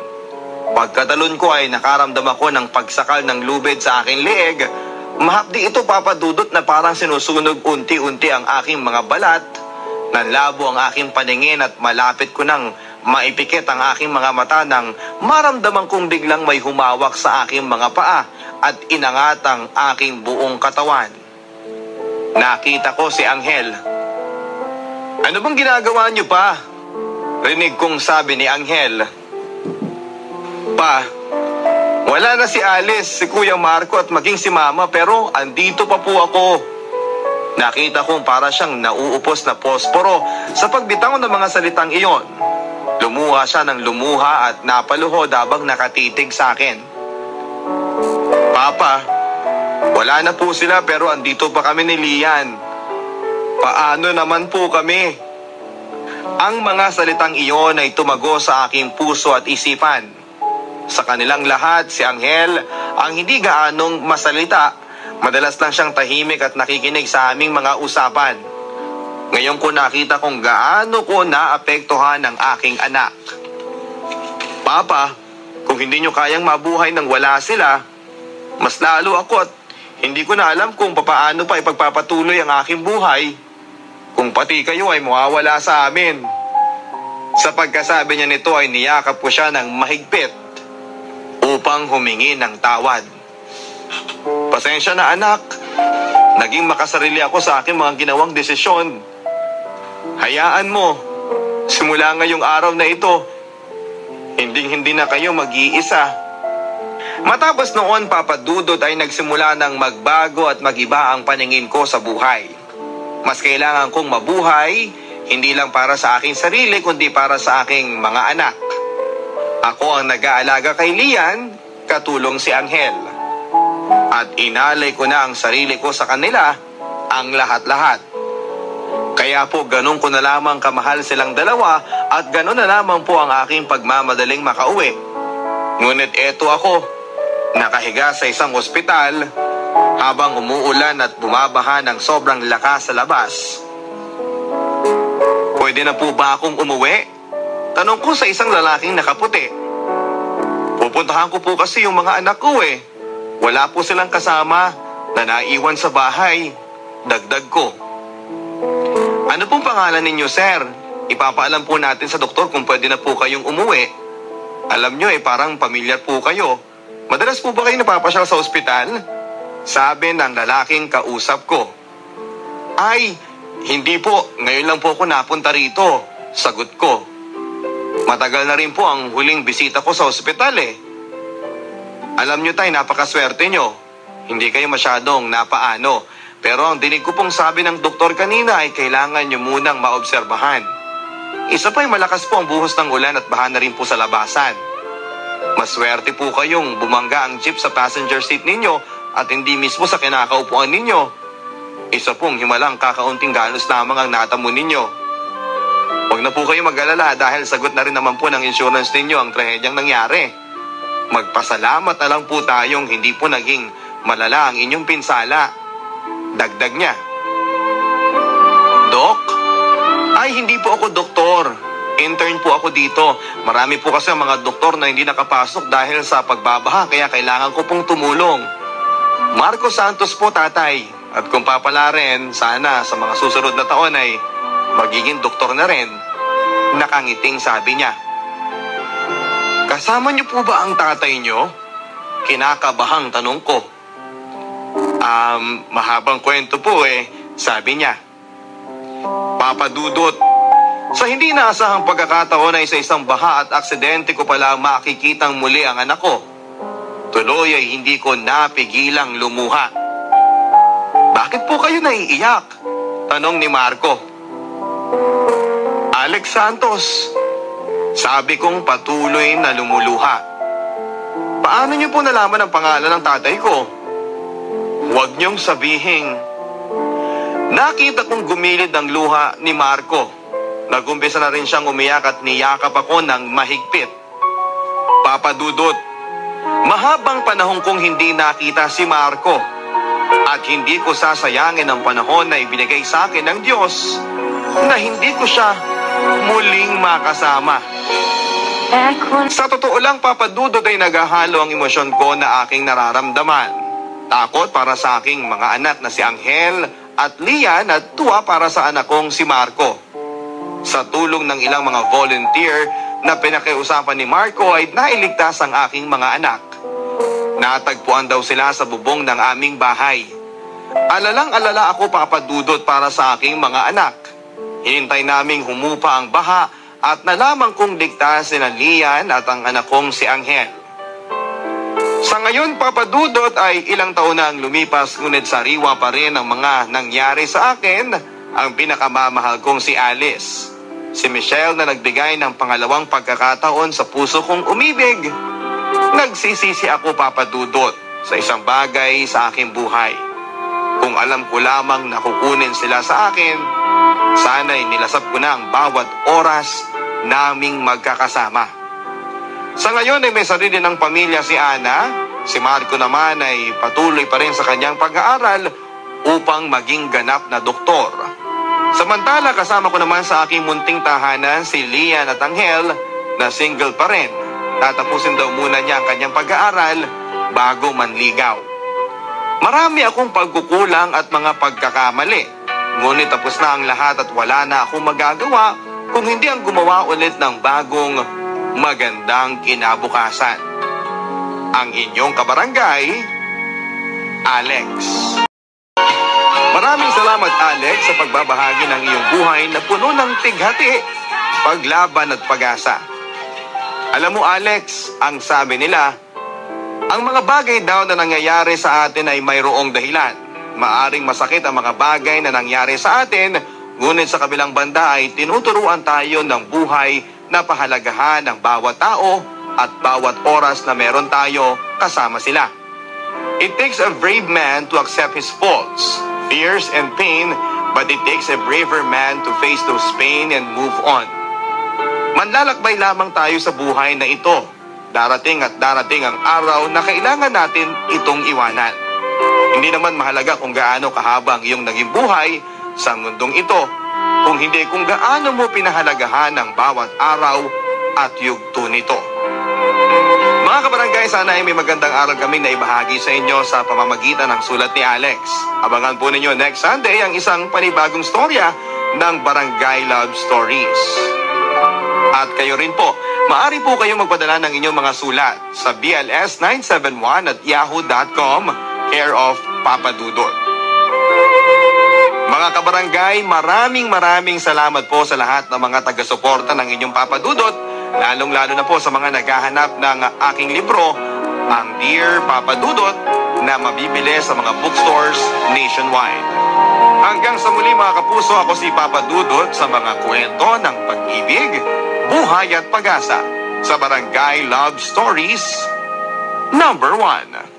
Pagkatalon ko ay nakaramdam ako ng pagsakal ng lubid sa aking leeg. Mahapdi ito, Papa Dudut, na parang sinusunog unti-unti ang aking mga balat. Nanlabo ang aking paningin at malapit ko nang maipikit ang aking mga mata nang maramdaman kong biglang may humawak sa aking mga paa at inangat ang aking buong katawan. Nakita ko si Angel. Ano bang ginagawa niyo pa? Rinig kong sabi ni Angel. Pa, wala na si Alice, si Kuya Marco at maging si Mama pero andito pa po ako. Nakita kong para siyang nauupos na posporo sa pagbitaw ng mga salitang iyon. Lumuha siya ng lumuha at napaluhod habang nakatitig sa akin. Papa, wala na po sila pero andito pa kami ni Lian. Paano naman po kami? Ang mga salitang iyon ay tumago sa aking puso at isipan. Sa kanilang lahat, si Angel ang hindi gaanong masalita. Madalas lang siyang tahimik at nakikinig sa aming mga usapan. Ngayon ko nakita kung gaano ko naapektuhan ang aking anak. Papa, kung hindi nyo kayang mabuhay nang wala sila, mas lalo ako at hindi ko na alam kung papaano pa ipagpapatuloy ang aking buhay kung pati kayo ay mawawala sa amin. Sa pagkasabi niya nito ay niyakap ko siya ng mahigpit upang humingi ng tawad. Pasensya na anak, naging makasarili ako sa aking mga ginawang desisyon. Hayaan mo, simula ngayong araw na ito, hindi na kayo mag-iisa. Matapos noon, Papa Dudut, ay nagsimula ng magbago at magiba ang paningin ko sa buhay. Mas kailangan kong mabuhay, hindi lang para sa aking sarili, kundi para sa aking mga anak. Ako ang nag-aalaga kay Lian, katulong si Angel. At inalay ko na ang sarili ko sa kanila, ang lahat-lahat. Kaya po ganun ko na lamang kamahal silang dalawa at ganun na lamang po ang aking pagmamadaling makauwi. Ngunit eto ako, nakahiga sa isang ospital habang umuulan at bumabaha ng sobrang lakas sa labas. Pwede na po ba akong umuwi? Tanong ko sa isang lalaking nakaputi. Pupuntahan ko po kasi yung mga anak ko eh. Wala po silang kasama na naiwan sa bahay. Dagdag ko. Ano pong pangalan ninyo, sir? Ipapaalam po natin sa doktor kung pwede na po kayong umuwi. Alam nyo parang pamilyar po kayo. Madalas po ba kayo napapasyal sa ospital? Sabi ng lalaking kausap ko. Ay, hindi po. Ngayon lang po ako napunta rito. Sagot ko. Matagal na rin po ang huling bisita ko sa ospital eh. Alam nyo tay, napakaswerte nyo. Hindi kayo masyadong napaano. Pero ang dinig ko pong sabi ng doktor kanina ay kailangan nyo munang maobserbahan. Isa pa'y malakas po ang buhos ng ulan at baha na rin po sa labasan. Maswerte po kayong bumangga ang jeep sa passenger seat ninyo at hindi mismo sa kinakaupuan ninyo. Isa pong himalang kakaunting galos lamang ang natamo ninyo. Huwag Huwag na po kayo mag-alala dahil sagot na rin naman po ng insurance ninyo ang trahedyang nangyari. Magpasalamat na lang po tayong hindi po naging malala ang inyong pinsala. Dagdag niya. Dok? Ay, hindi po ako doktor. Intern po ako dito. Marami po kasi mga doktor na hindi nakapasok dahil sa pagbabaha kaya kailangan ko pong tumulong. Marco Santos po, tatay. At kung papala rin, sana sa mga susunod na taon ay magiging doktor na rin. Nakangiting sabi niya. Kasama niyo po ba ang tatay niyo? Kinakabahang tanong ko. Mahabang kwento po sabi niya. Papa Dudut, sa hindi naasahang pagkakataon ay sa isang baha at aksidente ko pala makikitang muli ang anak ko. Tuloy ay hindi ko napigilang lumuha. Bakit po kayo naiiyak? Tanong ni Marco. Alex Santos, sabi kong patuloy na lumuluha. Paano niyo po nalaman ang pangalan ng tatay ko? Huwag niyong sabihin. Nakita kong gumilid ang luha ni Marco. Nagumpisa na rin siyang umiyak at niyakap ako ng mahigpit. Papa Dudut, mahabang panahon kong hindi nakita si Marco at hindi ko sasayangin ang panahon na ibinigay sa akin ng Diyos na hindi ko siya muling makasama. Sa totoo lang, Papa Dudut, ay naghahalo ang emosyon ko na aking nararamdaman. Takot para sa aking mga anak na si Angel at Lian at tuwa para sa anak kong si Marco. Sa tulong ng ilang mga volunteer na pinakiusapan ni Marco ay nailigtas ang aking mga anak. Natagpuan daw sila sa bubong ng aming bahay. Alalang-alala ako, Papa Dudut, para sa aking mga anak. Hinintay naming humupa ang baha at nalaman kong ligtas si Lian at ang anak kong si Angel. Sa ngayon, Papa Dudut, ay ilang taon na ang lumipas ngunit sariwa pa rin ang mga nangyari sa akin. Ang pinakamamahal kong si Alice. Si Michelle na nagbigay ng pangalawang pagkakataon sa puso kong umibig. Nagsisisi ako, Papa Dudut, sa isang bagay sa aking buhay. Kung alam ko lamang na kukunin sila sa akin, sana'y nilasap ko na ang bawat oras naming magkakasama. Sa ngayon ay may sarili ng pamilya si Ana. Si Marco naman ay patuloy pa rin sa kanyang pag-aaral upang maging ganap na doktor. Samantala, kasama ko naman sa aking munting tahanan si Lian at Angel na single pa rin. Tatapusin daw muna niya ang kanyang pag-aaral bago manligaw. Marami akong pagkukulang at mga pagkakamali. Ngunit tapos na ang lahat at wala na akong magagawa kung hindi ang gumawa ulit ng bagong magandang kinabukasan. Ang inyong kabarangay, Alex. Maraming salamat, Alex, sa pagbabahagi ng iyong buhay na puno ng tighati, paglaban at pag-asa. Alam mo, Alex, ang sabi nila, ang mga bagay daw na nangyayari sa atin ay mayroong dahilan. Maaring masakit ang mga bagay na nangyari sa atin, ngunit sa kabilang banda ay tinuturuan tayo ng buhay na pahalagahan ng bawat tao at bawat oras na meron tayo kasama sila. It takes a brave man to accept his faults, fears and pain, but it takes a braver man to face those pain and move on. Manlalakbay lamang tayo sa buhay na ito. Darating at darating ang araw na kailangan natin itong iwanan. Hindi naman mahalaga kung gaano kahaba ang iyong naging buhay sa mundong ito, kung hindi kung gaano mo pinahalagahan ang bawat araw at yugto nito. Mga kabarangay, sana ay may magandang aral kami na ibahagi sa inyo sa pamamagitan ng sulat ni Alex. Abangan po ninyo next Sunday ang isang panibagong storya ng Barangay Love Stories. At kayo rin po, maaari po kayong magpadala ng inyong mga sulat sa bls971@yahoo.com, care of Papa Dudut. Mga kabarangay, maraming salamat po sa lahat ng mga taga-suporta ng inyong Papa Dudut, lalong-lalo na po sa mga naghahanap ng aking libro, ang Dear Papa Dudut, na mabibili sa mga bookstores nationwide. Hanggang sa muli, mga kapuso, ako si Papa Dudut sa mga kwento ng pag-ibig, buhay at pag-asa sa Barangay Love Stories #1.